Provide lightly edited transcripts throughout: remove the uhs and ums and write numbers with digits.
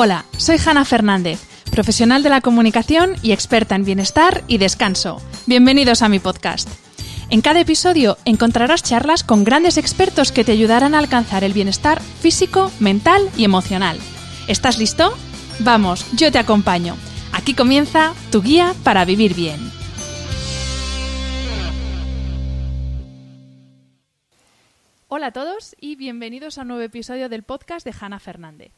Hola, soy Hanna Fernández, profesional de la comunicación y experta en bienestar y descanso. Bienvenidos a mi podcast. En cada episodio encontrarás charlas con grandes expertos que te ayudarán a alcanzar el bienestar físico, mental y emocional. ¿Estás listo? Vamos, yo te acompaño. Aquí comienza tu guía para vivir bien. Hola a todos y bienvenidos a un nuevo episodio del podcast de Hanna Fernández.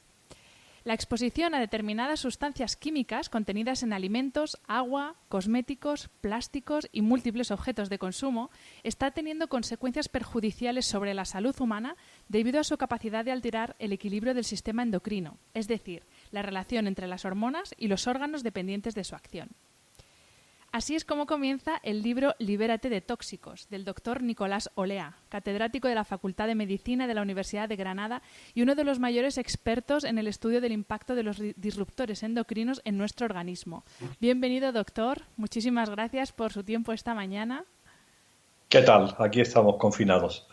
La exposición a determinadas sustancias químicas contenidas en alimentos, agua, cosméticos, plásticos y múltiples objetos de consumo está teniendo consecuencias perjudiciales sobre la salud humana debido a su capacidad de alterar el equilibrio del sistema endocrino, es decir, la relación entre las hormonas y los órganos dependientes de su acción. Así es como comienza el libro Libérate de tóxicos, del doctor Nicolás Olea, catedrático de la Facultad de Medicina de la Universidad de Granada y uno de los mayores expertos en el estudio del impacto de los disruptores endocrinos en nuestro organismo. Bienvenido, doctor. Muchísimas gracias por su tiempo esta mañana. ¿Qué tal? Aquí estamos confinados.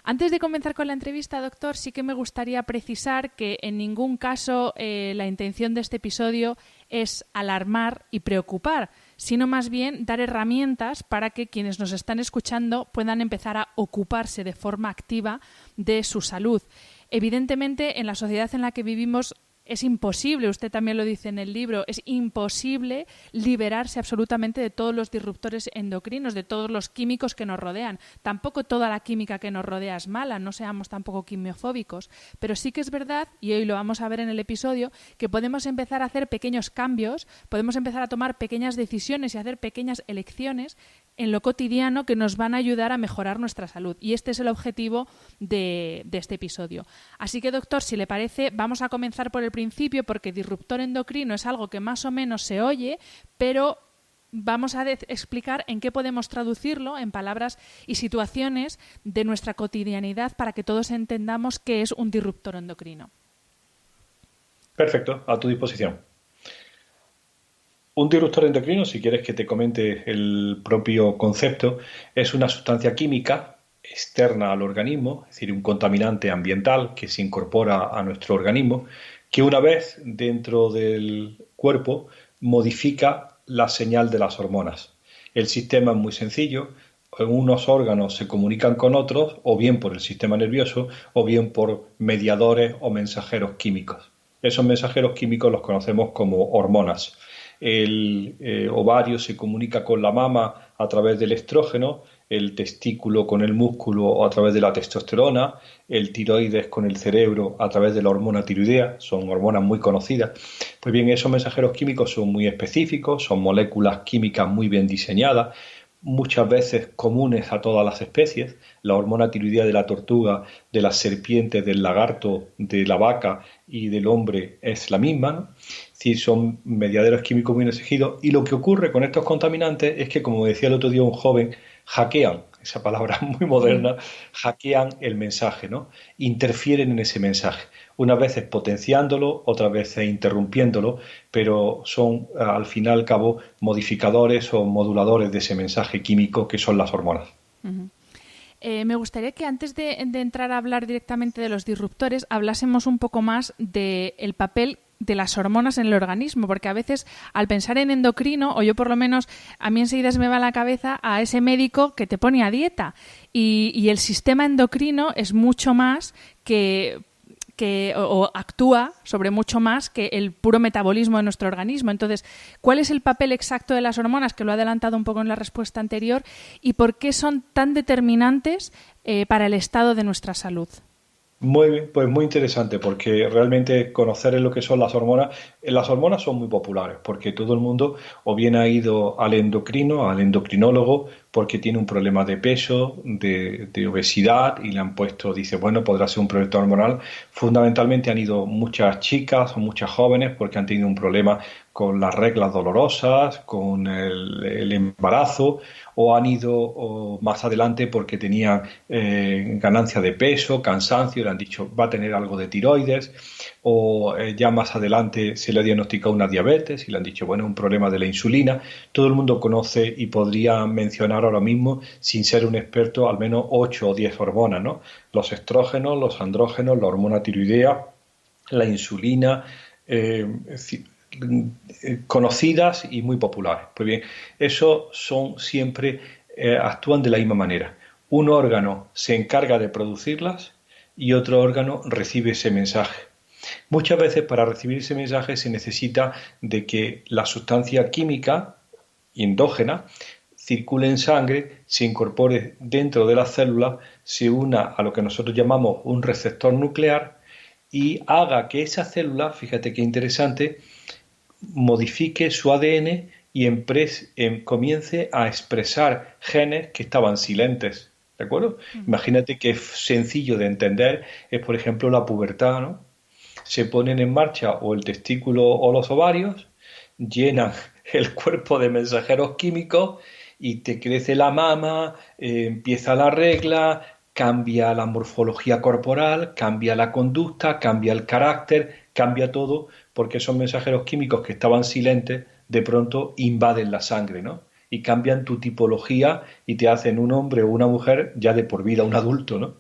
Antes de comenzar con la entrevista, doctor, sí que me gustaría precisar que en ningún caso la intención de este episodio es alarmar y preocupar, sino más bien dar herramientas para que quienes nos están escuchando puedan empezar a ocuparse de forma activa de su salud. Evidentemente, en la sociedad en la que vivimos es imposible, usted también lo dice en el libro, es imposible liberarse absolutamente de todos los disruptores endocrinos, de todos los químicos que nos rodean. Tampoco toda la química que nos rodea es mala, no seamos tampoco quimiofóbicos, pero sí que es verdad, y hoy lo vamos a ver en el episodio, que podemos empezar a hacer pequeños cambios, podemos empezar a tomar pequeñas decisiones y hacer pequeñas elecciones en lo cotidiano que nos van a ayudar a mejorar nuestra salud. Y este es el objetivo de este episodio. Así que, doctor, si le parece, vamos a comenzar por el principio, porque disruptor endocrino es algo que más o menos se oye, pero vamos a explicar en qué podemos traducirlo en palabras y situaciones de nuestra cotidianidad para que todos entendamos qué es un disruptor endocrino. Perfecto, a tu disposición. Un disruptor endocrino, si quieres que te comente el propio concepto, es una sustancia química externa al organismo, es decir, un contaminante ambiental que se incorpora a nuestro organismo, que una vez dentro del cuerpo modifica la señal de las hormonas. El sistema es muy sencillo, unos órganos se comunican con otros, o bien por el sistema nervioso, o bien por mediadores o mensajeros químicos. Esos mensajeros químicos los conocemos como hormonas. El ovario se comunica con la mama a través del estrógeno, el testículo con el músculo a través de la testosterona, el tiroides con el cerebro a través de la hormona tiroidea, son hormonas muy conocidas. Pues bien, esos mensajeros químicos son muy específicos, son moléculas químicas muy bien diseñadas, muchas veces comunes a todas las especies. La hormona tiroidea de la tortuga, de las serpientes, del lagarto, de la vaca y del hombre es la misma, ¿no? Es decir, son mediaderos químicos muy exigidos. Y lo que ocurre con estos contaminantes es que, como decía el otro día un joven, hackean, esa palabra muy moderna, hackean el mensaje, ¿no? Interfieren en ese mensaje. Unas veces potenciándolo, otras veces interrumpiéndolo, pero son, al fin y al cabo, modificadores o moduladores de ese mensaje químico que son las hormonas. Uh-huh. Me gustaría que antes de entrar a hablar directamente de los disruptores, hablásemos un poco más del papel de las hormonas en el organismo, porque a veces al pensar en endocrino, o yo por lo menos, a mí enseguida se me va a la cabeza a ese médico que te pone a dieta y el sistema endocrino es mucho más que actúa sobre mucho más que el puro metabolismo de nuestro organismo. Entonces, ¿cuál es el papel exacto de las hormonas? Que lo he adelantado un poco en la respuesta anterior, y por qué son tan determinantes para el estado de nuestra salud. Muy bien, pues muy interesante, porque realmente conocer lo que son las hormonas son muy populares, porque todo el mundo o bien ha ido al endocrino, al endocrinólogo, porque tiene un problema de peso, de obesidad, y le han puesto, dice, bueno, podrá ser un problema hormonal. Fundamentalmente han ido muchas chicas o muchas jóvenes porque han tenido un problema con las reglas dolorosas, con el embarazo, o han ido más adelante porque tenían ganancia de peso, cansancio, le han dicho va a tener algo de tiroides, o ya más adelante se le ha diagnosticado una diabetes y le han dicho, bueno, un problema de la insulina. Todo el mundo conoce y podría mencionar ahora mismo, sin ser un experto, al menos 8 o 10 hormonas, ¿no? Los estrógenos, los andrógenos, la hormona tiroidea, la insulina, conocidas y muy populares. Pues bien, esos son siempre, actúan de la misma manera. Un órgano se encarga de producirlas y otro órgano recibe ese mensaje. Muchas veces para recibir ese mensaje se necesita de que la sustancia química endógena circule en sangre, se incorpore dentro de las células, se una a lo que nosotros llamamos un receptor nuclear y haga que esa célula, fíjate qué interesante, modifique su ADN y comience a expresar genes que estaban silentes. ¿De acuerdo? Imagínate que es sencillo de entender, es por ejemplo la pubertad, ¿no? Se ponen en marcha o el testículo o los ovarios, llenan el cuerpo de mensajeros químicos y te crece la mama, empieza la regla, cambia la morfología corporal, cambia la conducta, cambia el carácter, cambia todo, porque esos mensajeros químicos que estaban silentes de pronto invaden la sangre, ¿no? Y cambian tu tipología y te hacen un hombre o una mujer ya de por vida, un adulto, ¿no?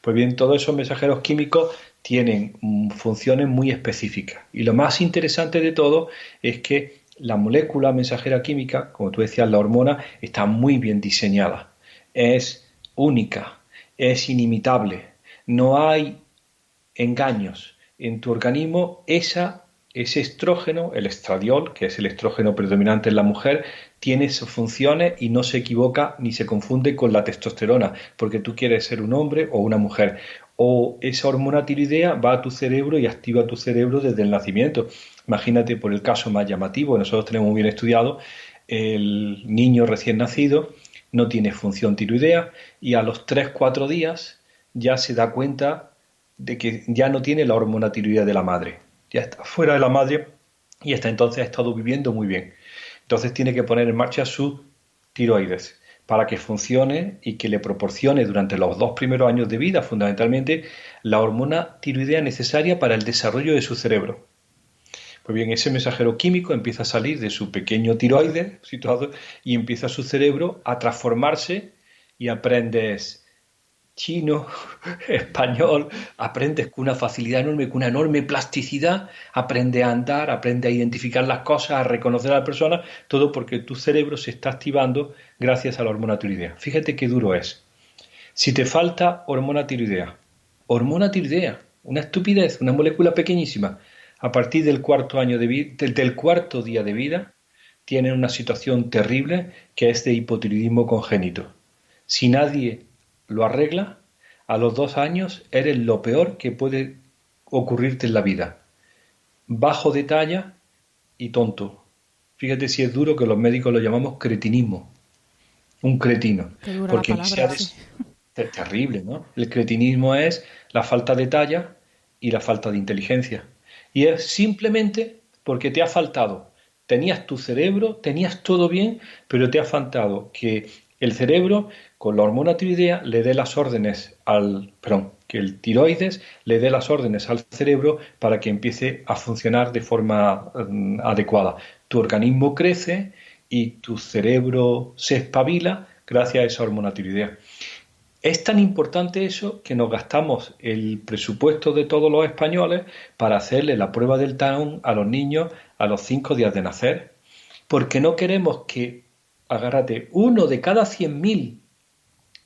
Pues bien, todos esos mensajeros químicos tienen funciones muy específicas. Y lo más interesante de todo es que la molécula mensajera química, como tú decías, la hormona, está muy bien diseñada. Es única, es inimitable. No hay engaños. En tu organismo ese estrógeno, el estradiol, que es el estrógeno predominante en la mujer, tiene sus funciones y no se equivoca ni se confunde con la testosterona, porque tú quieres ser un hombre o una mujer. O esa hormona tiroidea va a tu cerebro y activa tu cerebro desde el nacimiento. Imagínate por el caso más llamativo, nosotros tenemos muy bien estudiado, el niño recién nacido no tiene función tiroidea y a los 3-4 días ya se da cuenta de que ya no tiene la hormona tiroidea de la madre. Ya está fuera de la madre y hasta entonces ha estado viviendo muy bien. Entonces tiene que poner en marcha su tiroides para que funcione y que le proporcione durante los 2 primeros años de vida, fundamentalmente, la hormona tiroidea necesaria para el desarrollo de su cerebro. Pues bien, ese mensajero químico empieza a salir de su pequeño tiroides situado y empieza su cerebro a transformarse y aprendes chino, español, aprendes con una facilidad enorme, con una enorme plasticidad, aprendes a andar, aprendes a identificar las cosas, a reconocer a la persona, todo porque tu cerebro se está activando gracias a la hormona tiroidea. Fíjate qué duro es. Si te falta hormona tiroidea, una estupidez, una molécula pequeñísima, a partir del del cuarto día de vida, tienen una situación terrible que es de hipotiroidismo congénito. Si nadie lo arregla, a los 2 años eres lo peor que puede ocurrirte en la vida. Bajo de talla y tonto. Fíjate si es duro que los médicos lo llamamos cretinismo. Un cretino. Qué dura porque la palabra, sí. es terrible, ¿no? El cretinismo es la falta de talla y la falta de inteligencia. Y es simplemente porque te ha faltado. Tenías tu cerebro, tenías todo bien, pero te ha faltado que el cerebro, con la hormona tiroidea, le dé las órdenes que el tiroides le dé las órdenes al cerebro para que empiece a funcionar de forma adecuada. Tu organismo crece y tu cerebro se espabila gracias a esa hormona tiroidea. Es tan importante eso que nos gastamos el presupuesto de todos los españoles para hacerle la prueba del talón a los niños a los 5 días de nacer, porque no queremos que, agárrate, 1 de cada 100.000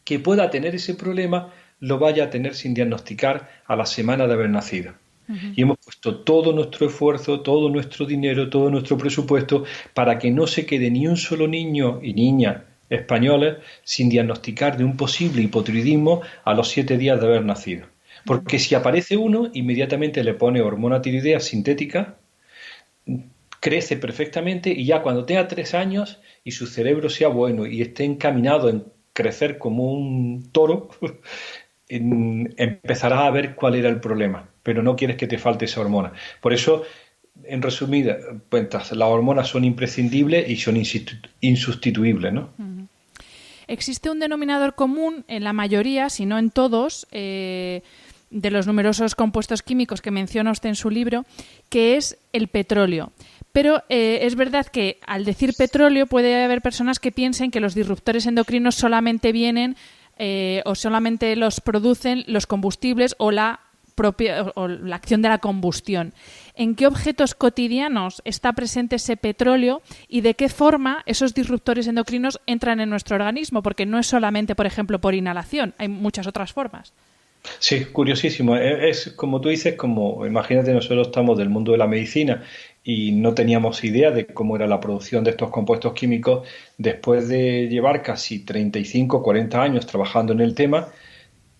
que pueda tener ese problema lo vaya a tener sin diagnosticar a la semana de haber nacido. Y hemos puesto todo nuestro esfuerzo, todo nuestro dinero, todo nuestro presupuesto para que no se quede ni un solo niño y niña españoles sin diagnosticar de un posible hipotiroidismo a los 7 días de haber nacido. Porque si aparece uno, inmediatamente le pone hormona tiroidea sintética, crece perfectamente y ya cuando tenga 3 años y su cerebro sea bueno y esté encaminado en crecer como un toro, empezarás a ver cuál era el problema, pero no quieres que te falte esa hormona. Por eso, en resumidas cuentas, las hormonas son imprescindibles y son insustituibles, ¿no? Existe un denominador común en la mayoría, si no en todos, de los numerosos compuestos químicos que menciona usted en su libro, que es el petróleo. Pero es verdad que al decir petróleo puede haber personas que piensen que los disruptores endocrinos solamente vienen o solamente los producen los combustibles o la propia o la acción de la combustión. ¿En qué objetos cotidianos está presente ese petróleo y de qué forma esos disruptores endocrinos entran en nuestro organismo? Porque no es solamente, por ejemplo, por inhalación, hay muchas otras formas. Sí, curiosísimo. Es como tú dices, como imagínate, nosotros estamos del mundo de la medicina y no teníamos idea de cómo era la producción de estos compuestos químicos. Después de llevar casi 35, 40 años trabajando en el tema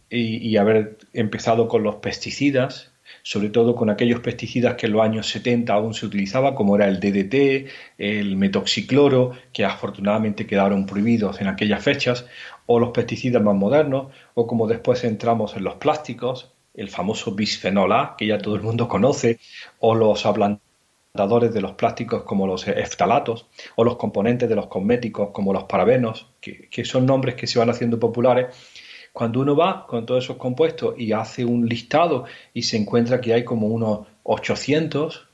y haber empezado con los pesticidas, sobre todo con aquellos pesticidas que en los años 70 aún se utilizaba, como era el DDT, el metoxicloro, que afortunadamente quedaron prohibidos en aquellas fechas, o los pesticidas más modernos, o como después entramos en los plásticos, el famoso bisfenol A, que ya todo el mundo conoce, o los ablandadores de los plásticos como los eftalatos, o los componentes de los cosméticos como los parabenos, que son nombres que se van haciendo populares. Cuando uno va con todos esos compuestos y hace un listado y se encuentra que hay como unos 800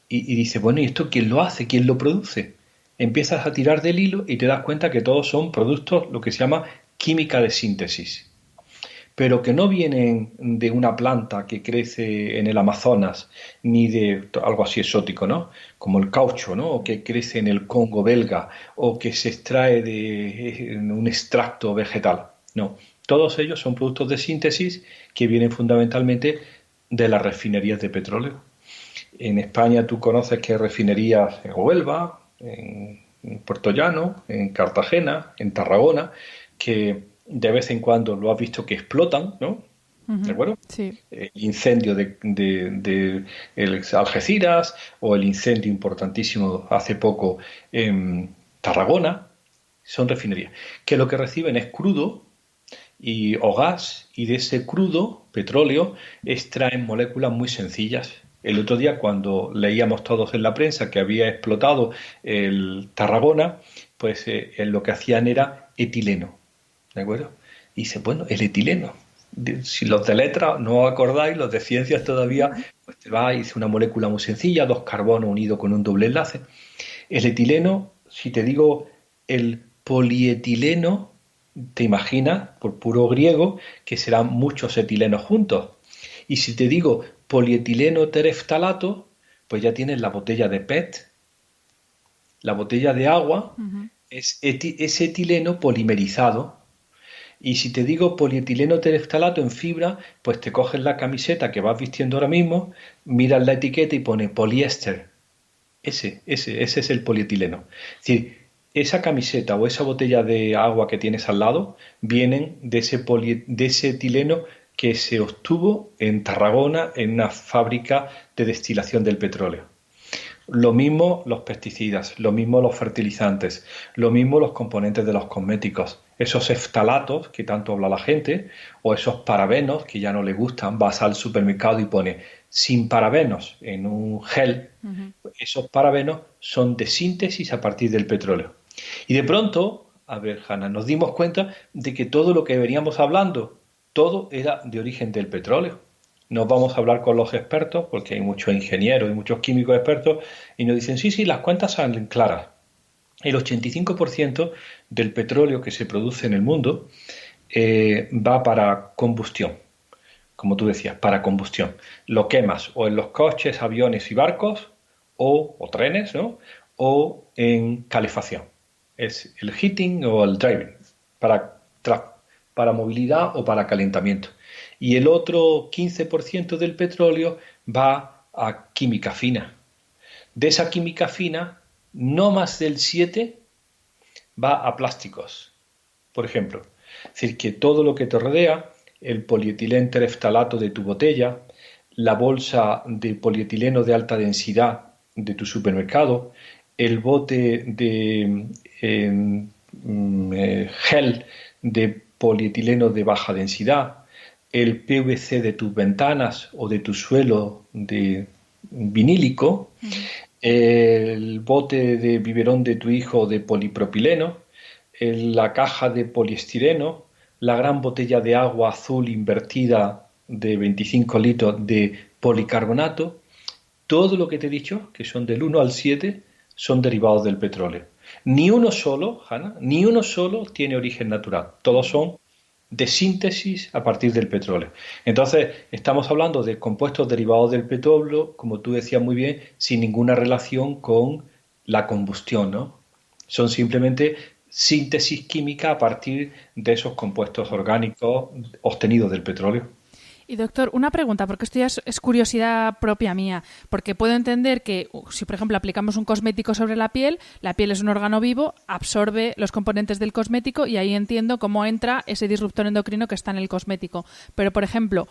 y dice, bueno, ¿y esto quién lo hace? ¿Quién lo produce? Empiezas a tirar del hilo y te das cuenta que todos son productos, lo que se llama química de síntesis, pero que no vienen de una planta que crece en el Amazonas, ni de algo así exótico, ¿no? Como el caucho, ¿no? O que crece en el Congo belga, o que se extrae de un extracto vegetal. No, todos ellos son productos de síntesis que vienen fundamentalmente de las refinerías de petróleo. En España tú conoces que hay refinerías en Huelva, en Puerto Llano, en Cartagena, en Tarragona, que de vez en cuando lo has visto que explotan, ¿no? ¿De acuerdo? Sí. El incendio de el Algeciras o el incendio importantísimo hace poco en Tarragona, son refinerías, que lo que reciben es crudo o gas, y de ese crudo, petróleo, extraen moléculas muy sencillas. El otro día, cuando leíamos todos en la prensa que había explotado el Tarragona, pues lo que hacían era etileno, ¿de acuerdo? Y dice, bueno, el etileno, si los de letras no os acordáis, los de ciencias todavía, pues te va y dice una molécula muy sencilla, dos carbonos unidos con un doble enlace. El etileno, si te digo el polietileno, te imaginas, por puro griego, que serán muchos etilenos juntos. Y si te digo polietileno tereftalato, pues ya tienes la botella de PET, la botella de agua, es etileno polimerizado. Y si te digo polietileno tereftalato en fibra, pues te coges la camiseta que vas vistiendo ahora mismo, miras la etiqueta y pone poliéster. Ese es el polietileno. Es decir, esa camiseta o esa botella de agua que tienes al lado vienen de ese etileno que se obtuvo en Tarragona en una fábrica de destilación del petróleo. Lo mismo los pesticidas, lo mismo los fertilizantes, lo mismo los componentes de los cosméticos. Esos eftalatos que tanto habla la gente, o esos parabenos que ya no le gustan, vas al supermercado y pone sin parabenos en un gel. Esos parabenos son de síntesis a partir del petróleo. Y de pronto, a ver, Hanna, nos dimos cuenta de que todo lo que veníamos hablando, todo era de origen del petróleo. Nos vamos a hablar con los expertos, porque hay muchos ingenieros y muchos químicos expertos, y nos dicen, sí, las cuentas salen claras. El 85% del petróleo que se produce en el mundo va para combustión, como tú decías, para combustión. Lo quemas o en los coches, aviones y barcos, o trenes, ¿no? O en calefacción. Es el heating o el driving, para movilidad o para calentamiento. Y el otro 15% del petróleo va a química fina. De esa química fina, no más del 7% va a plásticos, por ejemplo. Es decir, que todo lo que te rodea, el polietileno tereftalato de tu botella, la bolsa de polietileno de alta densidad de tu supermercado, el bote de gel de polietileno de baja densidad, el PVC de tus ventanas o de tu suelo de vinílico, el bote de biberón de tu hijo de polipropileno, la caja de poliestireno, la gran botella de agua azul invertida de 25 litros de policarbonato. Todo lo que te he dicho, que son del 1 al 7, son derivados del petróleo. Ni uno solo, Hanna, ni uno solo tiene origen natural. Todos son de síntesis a partir del petróleo. Entonces, estamos hablando de compuestos derivados del petróleo, como tú decías muy bien, sin ninguna relación con la combustión, ¿no? Son simplemente síntesis química a partir de esos compuestos orgánicos obtenidos del petróleo. Y doctor, una pregunta, porque esto ya es curiosidad propia mía, porque puedo entender que si, por ejemplo, aplicamos un cosmético sobre la piel es un órgano vivo, absorbe los componentes del cosmético y ahí entiendo cómo entra ese disruptor endocrino que está en el cosmético. Pero, por ejemplo,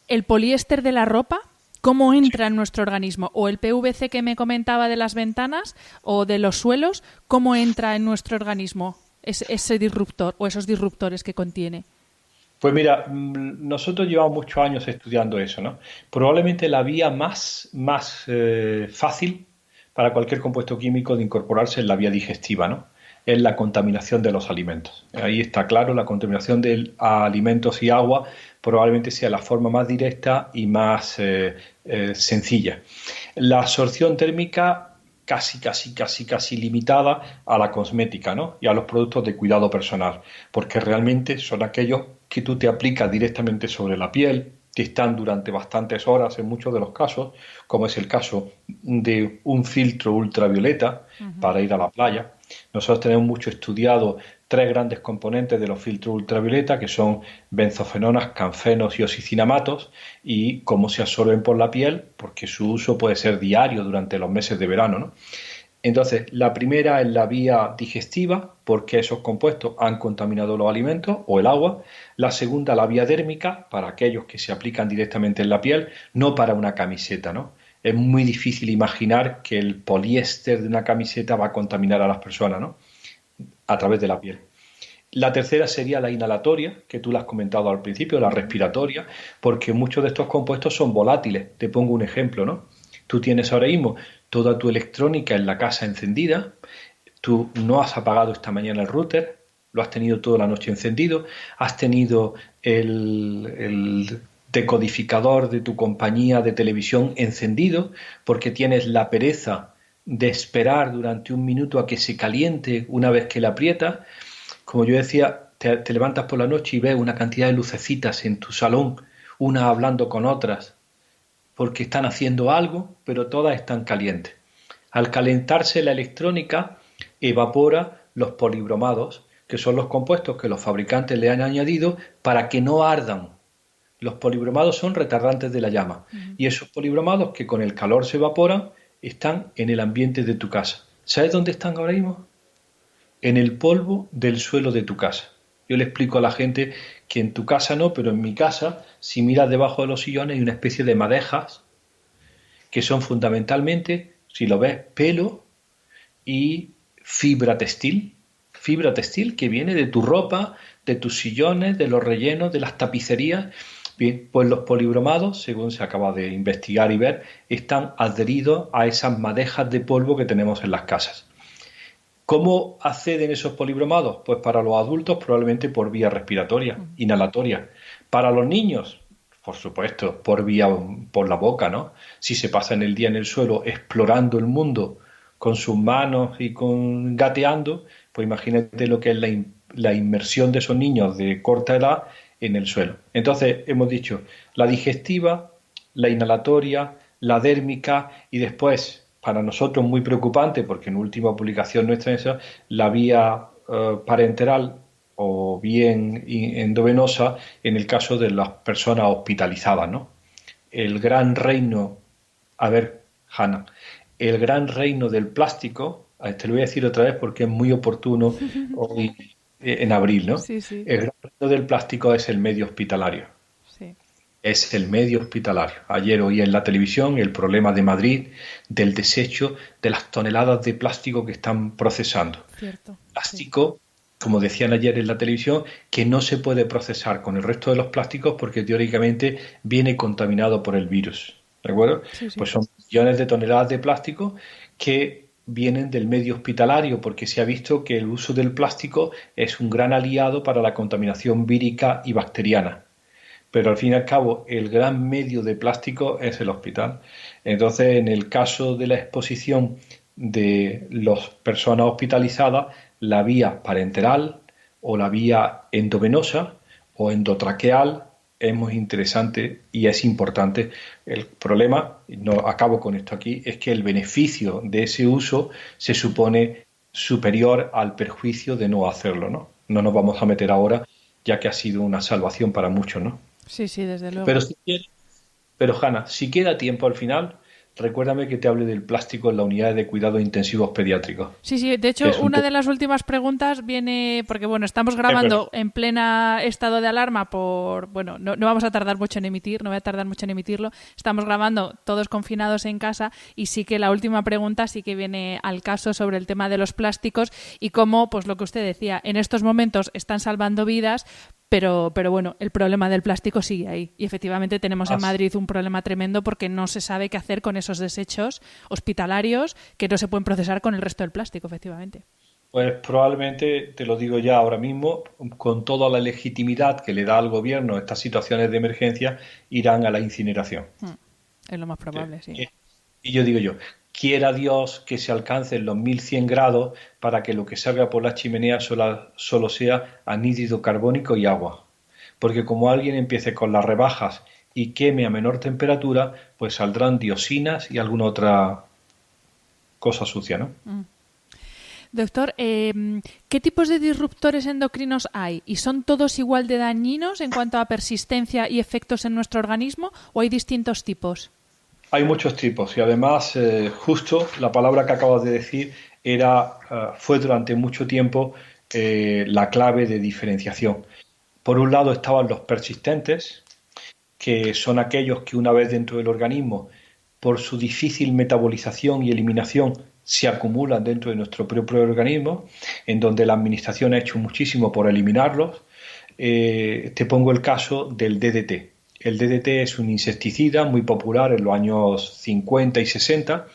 el poliéster de la ropa, ¿cómo entra en nuestro organismo? O el PVC que me comentaba de las ventanas o de los suelos, ¿cómo entra en nuestro organismo ese disruptor o esos disruptores que contiene? Pues mira, nosotros llevamos muchos años estudiando eso, ¿no? Probablemente la vía más fácil para cualquier compuesto químico de incorporarse es la vía digestiva, ¿no? Es la contaminación de los alimentos. Ahí está claro, la contaminación de alimentos y agua probablemente sea la forma más directa y más sencilla. La absorción térmica casi limitada a la cosmética, ¿no? Y a los productos de cuidado personal, porque realmente son aquellos que tú te aplicas directamente sobre la piel, que están durante bastantes horas en muchos de los casos, como es el caso de un filtro ultravioleta para ir a la playa. Nosotros tenemos mucho estudiado tres grandes componentes de los filtros ultravioleta, que son benzofenonas, canfenos y oxicinamatos, y cómo se absorben por la piel, porque su uso puede ser diario durante los meses de verano, ¿no? Entonces, la primera es la vía digestiva, porque esos compuestos han contaminado los alimentos o el agua. La segunda, la vía dérmica, para aquellos que se aplican directamente en la piel, no para una camiseta, ¿no? Es muy difícil imaginar que el poliéster de una camiseta va a contaminar a las personas, ¿no? A través de la piel. La tercera sería la inhalatoria, que tú la has comentado al principio, la respiratoria, porque muchos de estos compuestos son volátiles. Te pongo un ejemplo, ¿no? Tú tienes ahora mismo toda tu electrónica en la casa encendida, tú no has apagado esta mañana el router, lo has tenido toda la noche encendido, has tenido el decodificador de tu compañía de televisión encendido porque tienes la pereza de esperar durante un minuto a que se caliente una vez que la aprietas. Como yo decía, te levantas por la noche y ves una cantidad de lucecitas en tu salón, unas hablando con otras, porque están haciendo algo, pero todas están calientes. Al calentarse la electrónica, evapora los polibromados, que son los compuestos que los fabricantes le han añadido para que no ardan. Los polibromados son retardantes de la llama. Y esos polibromados que con el calor se evaporan, están en el ambiente de tu casa. ¿Sabes dónde están ahora mismo? En el polvo del suelo de tu casa. Yo le explico a la gente que en tu casa no, pero en mi casa, si miras debajo de los sillones, hay una especie de madejas que son fundamentalmente, si lo ves, pelo y fibra textil. Fibra textil que viene de tu ropa, de tus sillones, de los rellenos, de las tapicerías. Bien, pues los polibromados, según se acaba de investigar y ver, están adheridos a esas madejas de polvo que tenemos en las casas. ¿Cómo acceden esos polibromados? Pues para los adultos probablemente por vía respiratoria, inhalatoria. Para los niños, por supuesto, por la boca, ¿no? Si se pasan el día en el suelo explorando el mundo con sus manos y gateando, pues imagínate lo que es la inmersión de esos niños de corta edad en el suelo. Entonces, hemos dicho la digestiva, la inhalatoria, la dérmica y después, para nosotros muy preocupante, porque en última publicación nuestra esa, la vía parenteral o bien endovenosa en el caso de las personas hospitalizadas, ¿no? El gran reino, a ver, Hanna, el gran reino del plástico, te lo voy a decir otra vez porque es muy oportuno hoy en abril, ¿no? Sí, sí. El gran reino del plástico es el medio hospitalario. Sí. Es el medio hospitalario. Ayer oí en la televisión el problema de Madrid del desecho de las toneladas de plástico que están procesando. Cierto. Plástico, como decían ayer en la televisión, que no se puede procesar con el resto de los plásticos porque teóricamente viene contaminado por el virus. ¿De acuerdo? Sí, sí. Pues son millones de toneladas de plástico que vienen del medio hospitalario porque se ha visto que el uso del plástico es un gran aliado para la contaminación vírica y bacteriana. Pero al fin y al cabo el gran medio de plástico es el hospital. Entonces, en el caso de la exposición de las personas hospitalizadas, la vía parenteral o la vía endovenosa o endotraqueal es muy interesante y es importante. El problema, no acabo con esto aquí, es que el beneficio de ese uso se supone superior al perjuicio de no hacerlo, ¿no? No nos vamos a meter ahora, ya que ha sido una salvación para muchos, ¿no? Sí, sí, desde luego. Pero si quieres, pero Hanna, si queda tiempo al final, recuérdame que te hable del plástico en la unidad de cuidados intensivos pediátricos, Sí, sí, de que hecho, es un una tema. de las últimas preguntas viene porque, bueno, estamos Es verdad. grabando en plena estado de alarma por, bueno, no vamos a tardar mucho en emitir, no voy a tardar mucho en emitirlo, estamos grabando todos confinados en casa y sí que la última pregunta sí que viene al caso sobre el tema de los plásticos y cómo, pues lo que usted decía, en estos momentos están salvando vidas, pero bueno, el problema del plástico sigue ahí. Y efectivamente tenemos en As- Madrid un problema tremendo porque no se sabe qué hacer con esos desechos hospitalarios que no se pueden procesar con el resto del plástico, efectivamente. Pues probablemente, te lo digo ya ahora mismo, con toda la legitimidad que le da al gobierno estas situaciones de emergencia, irán a la incineración. Es lo más probable, sí. Eh, Y yo digo yo, quiera Dios que se alcancen los 1100 grados para que lo que salga por la chimenea solo sea anhídrido carbónico y agua. Porque como alguien empiece con las rebajas y queme a menor temperatura, pues saldrán dioxinas y alguna otra cosa sucia, ¿no? Doctor, ¿qué tipos de disruptores endocrinos hay? ¿Y son todos igual de dañinos en cuanto a persistencia y efectos en nuestro organismo o hay distintos tipos? Hay muchos tipos y además justo la palabra que acabas de decir fue durante mucho tiempo la clave de diferenciación. Por un lado estaban los persistentes, que son aquellos que una vez dentro del organismo, por su difícil metabolización y eliminación, se acumulan dentro de nuestro propio organismo, en donde la administración ha hecho muchísimo por eliminarlos. Te pongo el caso del DDT. El DDT es un insecticida muy popular en los años 50 y 60,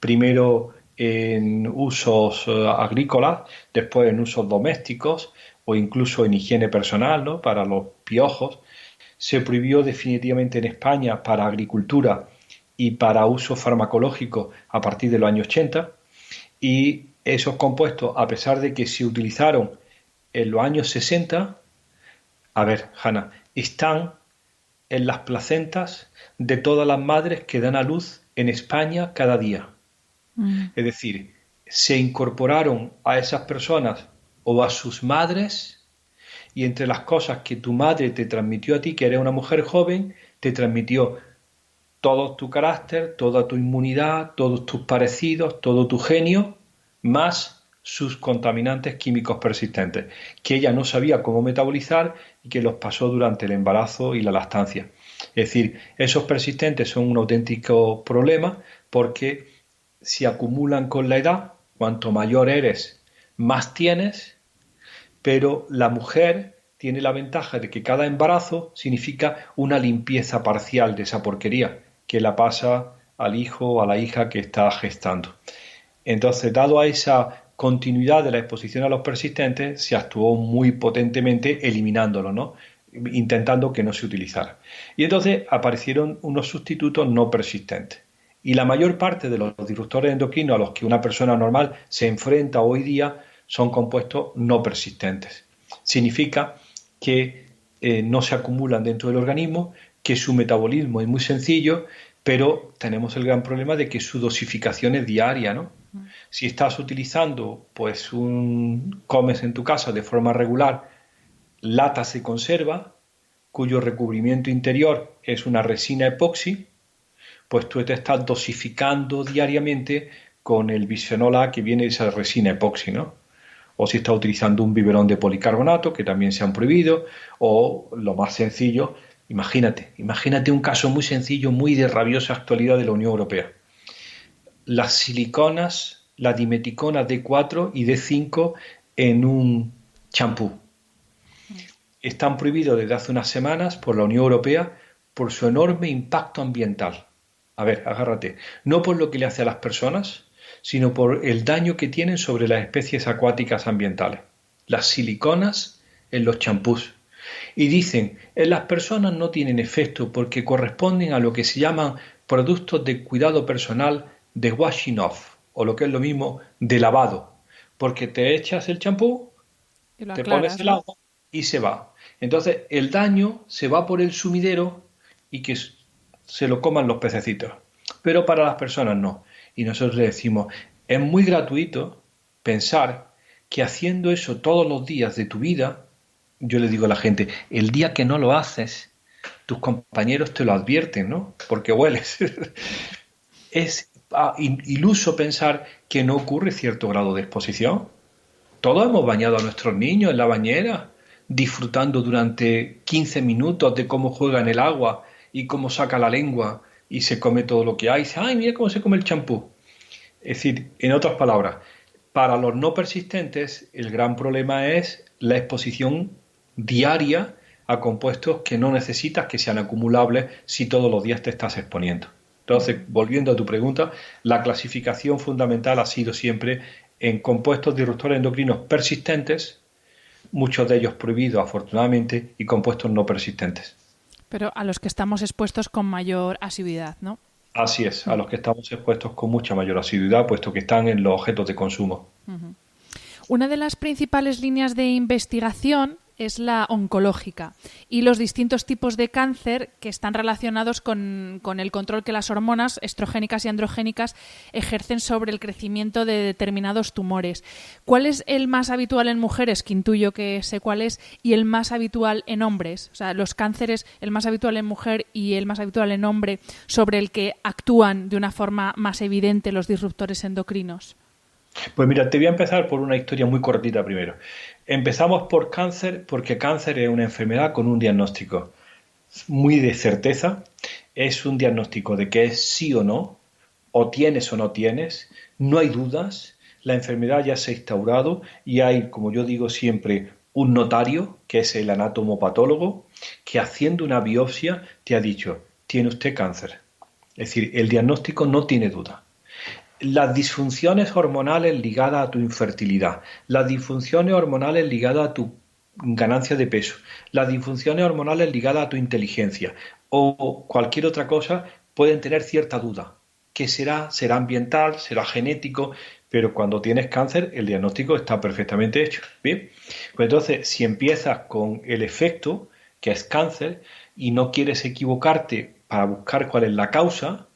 primero en usos agrícolas, después en usos domésticos o incluso en higiene personal, ¿no? Para los piojos. Se prohibió definitivamente en España para agricultura y para uso farmacológico a partir de los años 80 y esos compuestos, a pesar de que se utilizaron en los años 60, a ver, Hanna, están en las placentas de todas las madres que dan a luz en España cada día. Es decir, se incorporaron a esas personas o a sus madres y entre las cosas que tu madre te transmitió a ti, que eres una mujer joven, te transmitió todo tu carácter, toda tu inmunidad, todos tus parecidos, todo tu genio, más sus contaminantes químicos persistentes, que ella no sabía cómo metabolizar y que los pasó durante el embarazo y la lactancia. Es decir, esos persistentes son un auténtico problema porque se acumulan con la edad, cuanto mayor eres, más tienes, pero la mujer tiene la ventaja de que cada embarazo significa una limpieza parcial de esa porquería que la pasa al hijo o a la hija que está gestando. Entonces, dado a esa continuidad de la exposición a los persistentes, se actuó muy potentemente eliminándolo, ¿no? Intentando que no se utilizara. Y entonces aparecieron unos sustitutos no persistentes. Y la mayor parte de los disruptores endocrinos a los que una persona normal se enfrenta hoy día son compuestos no persistentes. Significa que no se acumulan dentro del organismo, que su metabolismo es muy sencillo, pero tenemos el gran problema de que su dosificación es diaria, ¿no? Si estás utilizando, pues, comes en tu casa de forma regular latas de conserva, cuyo recubrimiento interior es una resina epoxi, pues tú te estás dosificando diariamente con el bisfenol A que viene de esa resina epoxi, ¿no? O si estás utilizando un biberón de policarbonato, que también se han prohibido, o lo más sencillo, imagínate un caso muy sencillo, muy de rabiosa actualidad de la Unión Europea. Las siliconas, la dimeticona D4 y D5 en un champú. Están prohibidos desde hace unas semanas por la Unión Europea por su enorme impacto ambiental. A ver, agárrate. No por lo que le hace a las personas, sino por el daño que tienen sobre las especies acuáticas ambientales. Las siliconas en los champús. Y dicen, en las personas no tienen efecto porque corresponden a lo que se llaman productos de cuidado personal de washing off, o lo que es lo mismo, de lavado. Porque te echas el champú, Y lo te pones aclaras, el ¿no? agua y se va. Entonces el daño se va por el sumidero y que se lo coman los pececitos. Pero para las personas no. Y nosotros le decimos, es muy gratuito pensar que haciendo eso todos los días de tu vida, yo le digo a la gente, el día que no lo haces, tus compañeros te lo advierten, ¿no? Porque hueles. Es iluso pensar que no ocurre cierto grado de exposición. Todos hemos bañado a nuestros niños en la bañera, disfrutando durante 15 minutos de cómo juega en el agua y cómo saca la lengua y se come todo lo que hay. Y dice, ay, mira cómo se come el champú. Es decir, en otras palabras, para los no persistentes, el gran problema es la exposición diaria a compuestos que no necesitas que sean acumulables si todos los días te estás exponiendo. Entonces, volviendo a tu pregunta, la clasificación fundamental ha sido siempre en compuestos disruptores endocrinos persistentes, muchos de ellos prohibidos afortunadamente, y compuestos no persistentes. Pero a los que estamos expuestos con mayor asiduidad, ¿no? Así es, a los que estamos expuestos con mucha mayor asiduidad, puesto que están en los objetos de consumo. Uh-huh. Una de las principales líneas de investigación es la oncológica y los distintos tipos de cáncer que están relacionados con el control que las hormonas estrogénicas y androgénicas ejercen sobre el crecimiento de determinados tumores. ¿Cuál es el más habitual en mujeres, que intuyo que sé cuál es, y el más habitual en hombres? O sea, los cánceres, el más habitual en mujer y el más habitual en hombre, sobre el que actúan de una forma más evidente los disruptores endocrinos. Pues mira, te voy a empezar por una historia muy cortita primero. Empezamos por cáncer porque cáncer es una enfermedad con un diagnóstico muy de certeza. Es un diagnóstico de que es sí o tienes o no tienes. No hay dudas, la enfermedad ya se ha instaurado y hay, como yo digo siempre, un notario, que es el anatomopatólogo, que haciendo una biopsia te ha dicho, tiene usted cáncer. Es decir, el diagnóstico no tiene duda. Las disfunciones hormonales ligadas a tu infertilidad, las disfunciones hormonales ligadas a tu ganancia de peso, las disfunciones hormonales ligadas a tu inteligencia o cualquier otra cosa pueden tener cierta duda. ¿Qué será? ¿Será ambiental? ¿Será genético? Pero cuando tienes cáncer el diagnóstico está perfectamente hecho. ¿Bien? Pues entonces, si empiezas con el efecto, que es cáncer, y no quieres equivocarte para buscar cuál es la causa,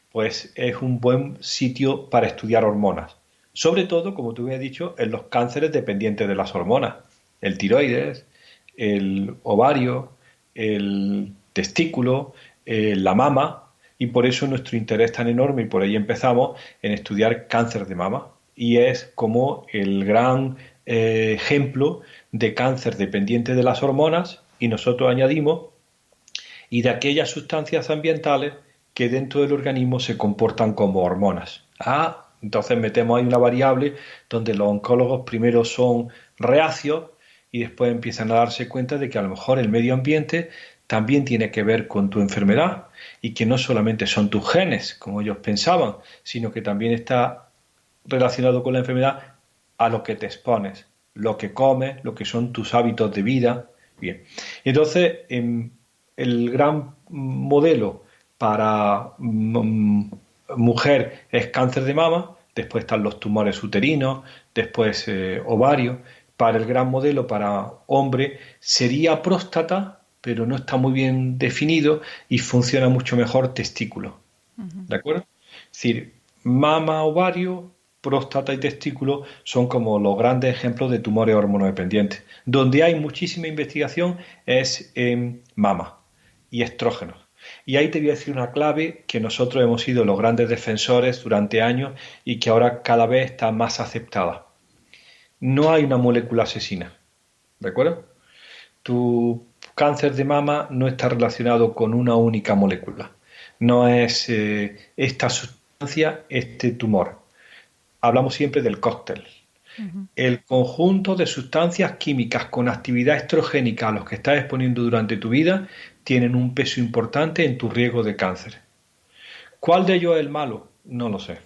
pues es un buen sitio para estudiar hormonas. Sobre todo, como tú habías dicho, en los cánceres dependientes de las hormonas. El tiroides, el ovario, el testículo, la mama, y por eso nuestro interés tan enorme, y por ahí empezamos, en estudiar cáncer de mama. Y es como el gran ejemplo de cáncer dependiente de las hormonas, y nosotros añadimos, y de aquellas sustancias ambientales que dentro del organismo se comportan como hormonas. Entonces metemos ahí una variable donde los oncólogos primero son reacios y después empiezan a darse cuenta de que a lo mejor el medio ambiente también tiene que ver con tu enfermedad y que no solamente son tus genes, como ellos pensaban, sino que también está relacionado con la enfermedad a lo que te expones, lo que comes, lo que son tus hábitos de vida. Bien, entonces el gran modelo para mujer es cáncer de mama, después están los tumores uterinos, después ovario. Para el gran modelo para hombre sería próstata, pero no está muy bien definido y funciona mucho mejor testículo. ¿De acuerdo? Es decir, mama, ovario, próstata y testículo son como los grandes ejemplos de tumores hormonodependientes. Donde hay muchísima investigación es en mama y estrógenos. Y ahí te voy a decir una clave que nosotros hemos sido los grandes defensores durante años y que ahora cada vez está más aceptada. No hay una molécula asesina, ¿de acuerdo? Tu cáncer de mama no está relacionado con una única molécula. No es esta sustancia, este tumor. Hablamos siempre del cóctel. Uh-huh. El conjunto de sustancias químicas con actividad estrogénica a los que estás exponiendo durante tu vida tienen un peso importante en tu riesgo de cáncer. ¿Cuál de ellos es el malo? No lo sé.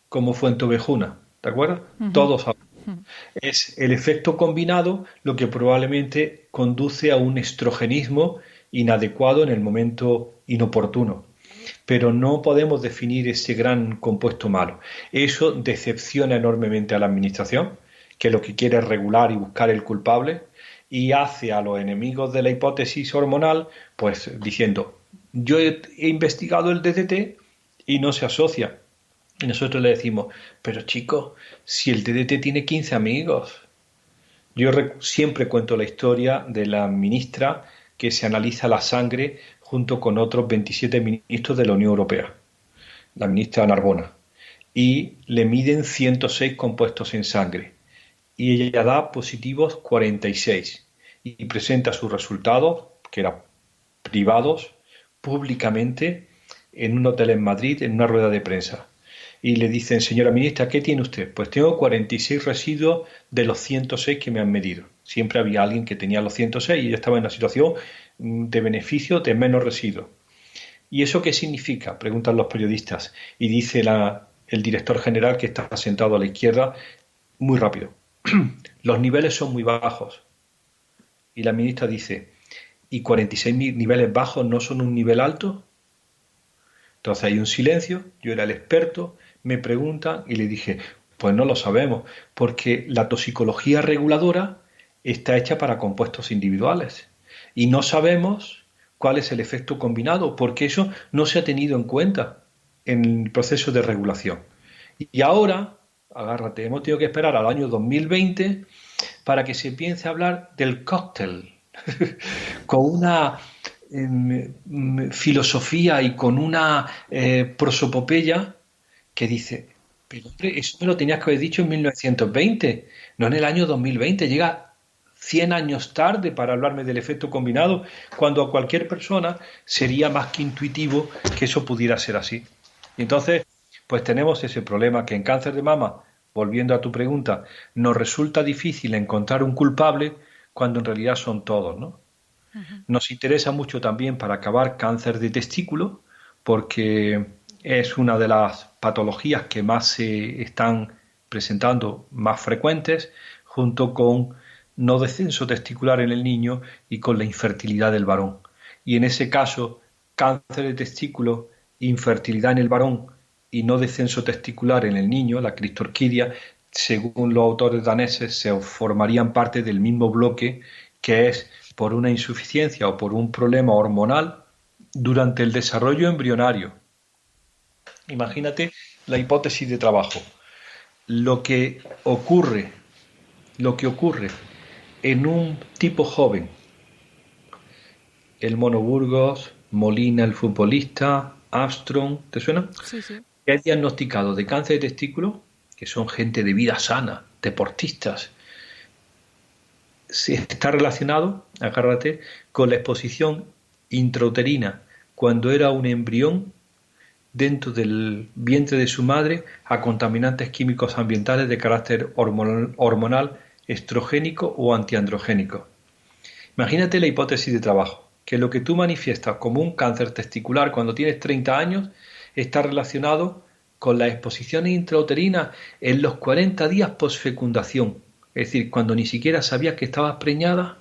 Como fuentovejuna, ¿de acuerdo? Uh-huh. Todos sabemos. Uh-huh. Es el efecto combinado lo que probablemente conduce a un estrogenismo inadecuado en el momento inoportuno. Pero no podemos definir ese gran compuesto malo. Eso decepciona enormemente a la administración, que lo que quiere es regular y buscar el culpable, y hace a los enemigos de la hipótesis hormonal, pues diciendo, yo he investigado el DDT y no se asocia. Y nosotros le decimos, pero chico, si el DDT tiene 15 amigos. Yo siempre cuento la historia de la ministra que se analiza la sangre junto con otros 27 ministros de la Unión Europea, la ministra Narbona, y le miden 106 compuestos en sangre y ella da positivos 46 y presenta sus resultados, que eran privados, públicamente en un hotel en Madrid en una rueda de prensa. Y le dicen, señora ministra, ¿qué tiene usted? Pues tengo 46 residuos de los 106 que me han medido. Siempre había alguien que tenía los 106 y ella estaba en una situación de beneficio de menos residuos. ¿Y eso qué significa? Preguntan los periodistas. Y dice el director general, que está sentado a la izquierda, muy rápido. Los niveles son muy bajos. Y la ministra dice, ¿y 46 niveles bajos no son un nivel alto? Entonces hay un silencio, yo era el experto, me preguntan y le dije, pues no lo sabemos, porque la toxicología reguladora está hecha para compuestos individuales y no sabemos cuál es el efecto combinado, porque eso no se ha tenido en cuenta en el proceso de regulación. Y ahora, agárrate, hemos tenido que esperar al año 2020 para que se empiece a hablar del cóctel, con una filosofía y con una prosopopeya que dice, pero hombre, eso me lo tenías que haber dicho en 1920, no en el año 2020, llega 100 años tarde para hablarme del efecto combinado, cuando a cualquier persona sería más que intuitivo que eso pudiera ser así. Y entonces, pues tenemos ese problema que en cáncer de mama, volviendo a tu pregunta, nos resulta difícil encontrar un culpable cuando en realidad son todos, ¿no? Nos interesa mucho también para acabar cáncer de testículo, porque es una de las patologías que más se están presentando, más frecuentes, junto con no descenso testicular en el niño y con la infertilidad del varón. Y en ese caso, cáncer de testículo, infertilidad en el varón y no descenso testicular en el niño, la cristorquidia, según los autores daneses, se formarían parte del mismo bloque, que es por una insuficiencia o por un problema hormonal durante el desarrollo embrionario. Imagínate la hipótesis de trabajo. Lo que ocurre en un tipo joven, el Mono Burgos, Molina el futbolista, Armstrong, ¿te suena? Sí, sí. Que es diagnosticado de cáncer de testículo, que son gente de vida sana, deportistas, está relacionado, agárrate, con la exposición intrauterina cuando era un embrión dentro del vientre de su madre a contaminantes químicos ambientales de carácter hormonal, estrogénico o antiandrogénico. Imagínate la hipótesis de trabajo, que lo que tú manifiestas como un cáncer testicular cuando tienes 30 años está relacionado con las exposiciones intrauterinas en los 40 días posfecundación. Es decir, cuando ni siquiera sabías que estabas preñada,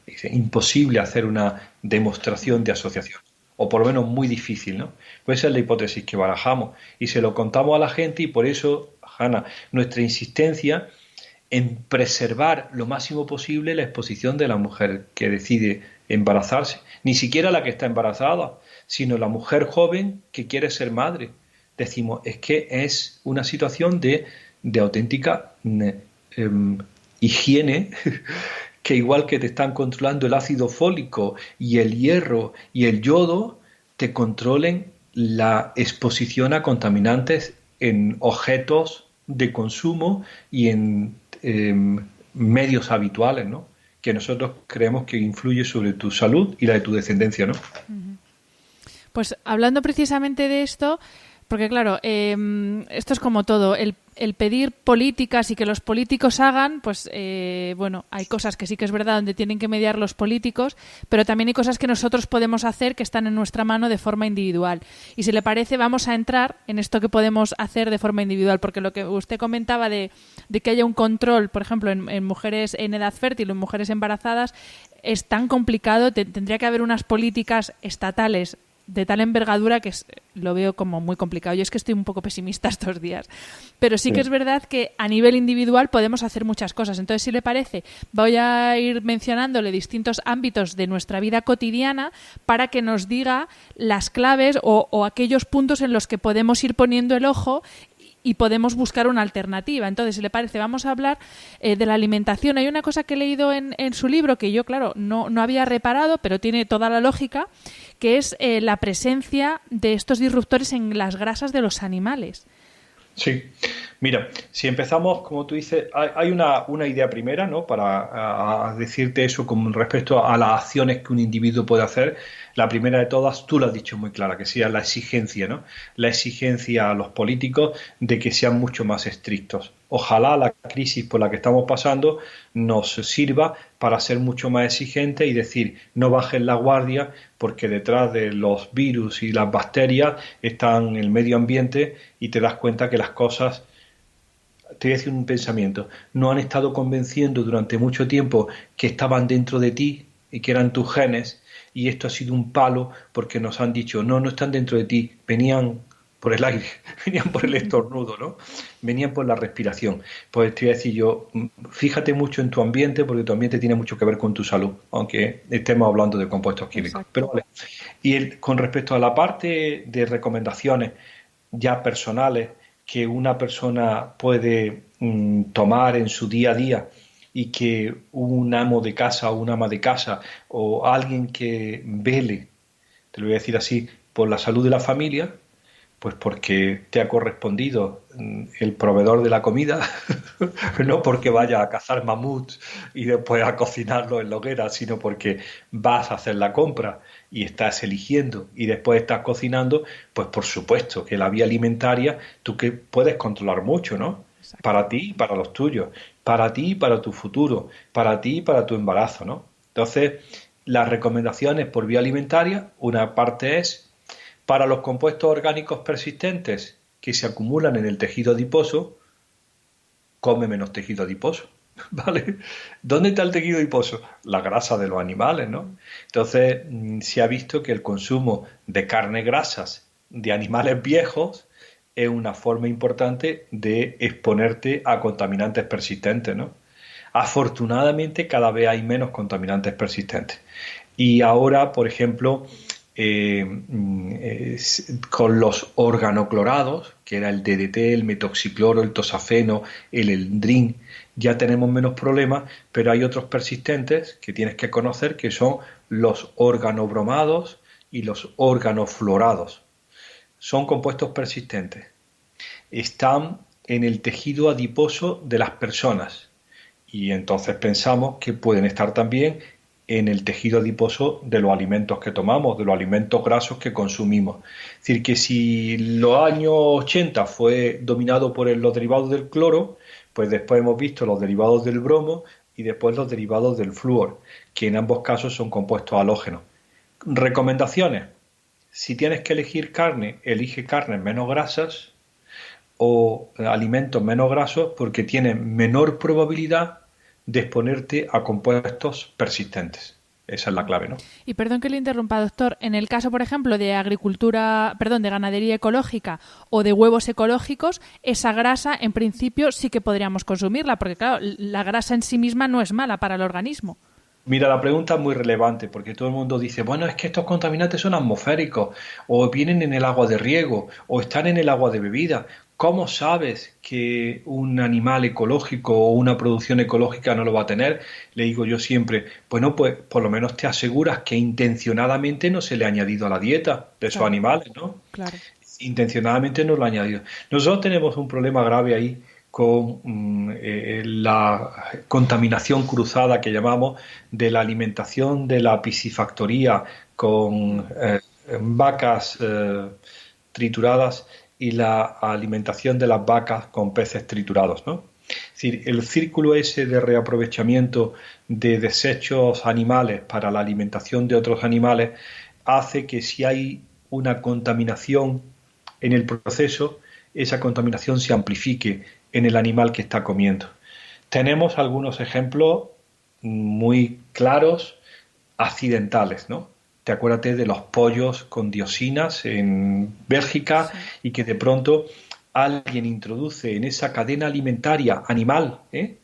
es imposible hacer una demostración de asociación, o por lo menos muy difícil, ¿no? Pues esa es la hipótesis que barajamos y se lo contamos a la gente y por eso, Hanna, nuestra insistencia en preservar lo máximo posible la exposición de la mujer que decide embarazarse, ni siquiera la que está embarazada, sino la mujer joven que quiere ser madre. Decimos, es que es una situación de auténtica higiene, que igual que te están controlando el ácido fólico y el hierro y el yodo, te controlen la exposición a contaminantes en objetos de consumo y en medios habituales, ¿no? Que nosotros creemos que influye sobre tu salud y la de tu descendencia, ¿no? Pues hablando precisamente de esto, porque claro, esto es como todo, el pedir políticas y que los políticos hagan, pues bueno, hay cosas que sí que es verdad donde tienen que mediar los políticos, pero también hay cosas que nosotros podemos hacer que están en nuestra mano de forma individual. Y si le parece, vamos a entrar en esto que podemos hacer de forma individual, porque lo que usted comentaba de que haya un control, por ejemplo, en mujeres en edad fértil o en mujeres embarazadas, es tan complicado, tendría que haber unas políticas estatales de tal envergadura que lo veo como muy complicado. Yo es que estoy un poco pesimista estos días. Pero sí que es verdad que a nivel individual podemos hacer muchas cosas. Entonces, si le parece, voy a ir mencionándole distintos ámbitos de nuestra vida cotidiana para que nos diga las claves o aquellos puntos en los que podemos ir poniendo el ojo y podemos buscar una alternativa. Entonces, si le parece, vamos a hablar de la alimentación. Hay una cosa que he leído en su libro que yo, claro, no había reparado, pero tiene toda la lógica, que es la presencia de estos disruptores en las grasas de los animales. Sí, mira, si empezamos, como tú dices, hay una idea primera, ¿no? Para decirte eso con respecto a las acciones que un individuo puede hacer. La primera de todas, tú lo has dicho muy clara, que sea la exigencia, ¿no? La exigencia a los políticos de que sean mucho más estrictos. Ojalá la crisis por la que estamos pasando nos sirva para ser mucho más exigentes y decir, no bajen la guardia, porque detrás de los virus y las bacterias están el medio ambiente y te das cuenta que las cosas, te voy a decir un pensamiento, no han estado convenciendo durante mucho tiempo que estaban dentro de ti y que eran tus genes, y esto ha sido un palo porque nos han dicho, no están dentro de ti, venían por el aire, venían por el estornudo, ¿no? Venían por la respiración. Pues te voy a decir yo, fíjate mucho en tu ambiente porque tu ambiente tiene mucho que ver con tu salud, aunque estemos hablando de compuestos químicos. Exacto. Pero vale. Y con respecto a la parte de recomendaciones ya personales que una persona puede tomar en su día a día y que un amo de casa o una ama de casa o alguien que vele, te lo voy a decir así, por la salud de la familia, pues porque te ha correspondido el proveedor de la comida, no porque vaya a cazar mamuts y después a cocinarlo en la hoguera, sino porque vas a hacer la compra y estás eligiendo y después estás cocinando, pues por supuesto que la vía alimentaria tú que puedes controlar mucho, ¿no? Exacto. Para ti y para los tuyos, para ti y para tu futuro, para ti y para tu embarazo, ¿no? Entonces, las recomendaciones por vía alimentaria, una parte es para los compuestos orgánicos persistentes que se acumulan en el tejido adiposo, come menos tejido adiposo, ¿vale? ¿Dónde está el tejido adiposo? La grasa de los animales, ¿no? Entonces, se ha visto que el consumo de carne grasas de animales viejos es una forma importante de exponerte a contaminantes persistentes, ¿no? Afortunadamente, cada vez hay menos contaminantes persistentes. Y ahora, por ejemplo, con los organoclorados, que era el DDT, el metoxicloro, el tosafeno, el Eldrin, ya tenemos menos problemas, pero hay otros persistentes que tienes que conocer, que son los organobromados y los organofluorados. Son compuestos persistentes. Están en el tejido adiposo de las personas y entonces pensamos que pueden estar también en el tejido adiposo de los alimentos que tomamos, de los alimentos grasos que consumimos. Es decir, que si los años 80 fue dominado por los derivados del cloro, pues después hemos visto los derivados del bromo y después los derivados del flúor, que en ambos casos son compuestos halógenos. Recomendaciones. Si tienes que elegir carne, elige carnes menos grasas o alimentos menos grasos porque tienen menor probabilidad de exponerte a compuestos persistentes. Esa es la clave, ¿no? Y perdón que le interrumpa, doctor. En el caso, por ejemplo, de de ganadería ecológica o de huevos ecológicos, esa grasa, en principio, sí que podríamos consumirla, porque claro, la grasa en sí misma no es mala para el organismo. Mira, la pregunta es muy relevante porque todo el mundo dice, bueno, es que estos contaminantes son atmosféricos o vienen en el agua de riego o están en el agua de bebida. ¿Cómo sabes que un animal ecológico o una producción ecológica no lo va a tener? Le digo yo siempre, bueno, pues por lo menos te aseguras que intencionadamente no se le ha añadido a la dieta de esos animales, ¿no? Claro. Intencionadamente no lo ha añadido. Nosotros tenemos un problema grave ahí con la contaminación cruzada que llamamos de la alimentación de la piscifactoría con vacas trituradas y la alimentación de las vacas con peces triturados, ¿no? Es decir, el círculo ese de reaprovechamiento de desechos animales para la alimentación de otros animales hace que si hay una contaminación en el proceso, esa contaminación se amplifique en el animal que está comiendo. Tenemos algunos ejemplos muy claros accidentales, ¿no? te acuérdate de los pollos con dioxinas en Bélgica Sí. y que de pronto alguien introduce en esa cadena alimentaria animal, en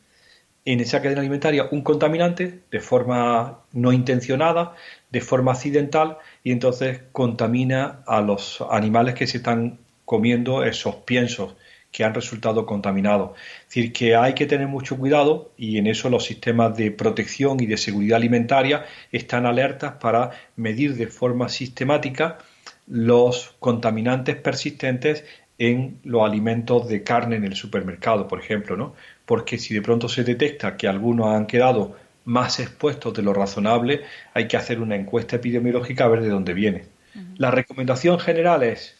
esa cadena alimentaria un contaminante de forma no intencionada, de forma accidental, y entonces contamina a los animales que se están comiendo esos piensos que han resultado contaminados. Es decir, que hay que tener mucho cuidado y en eso los sistemas de protección y de seguridad alimentaria están alertas para medir de forma sistemática los contaminantes persistentes en los alimentos de carne en el supermercado, por ejemplo, ¿no? Porque si de pronto se detecta que algunos han quedado más expuestos de lo razonable, hay que hacer una encuesta epidemiológica a ver de dónde viene. Ujú. La recomendación general es,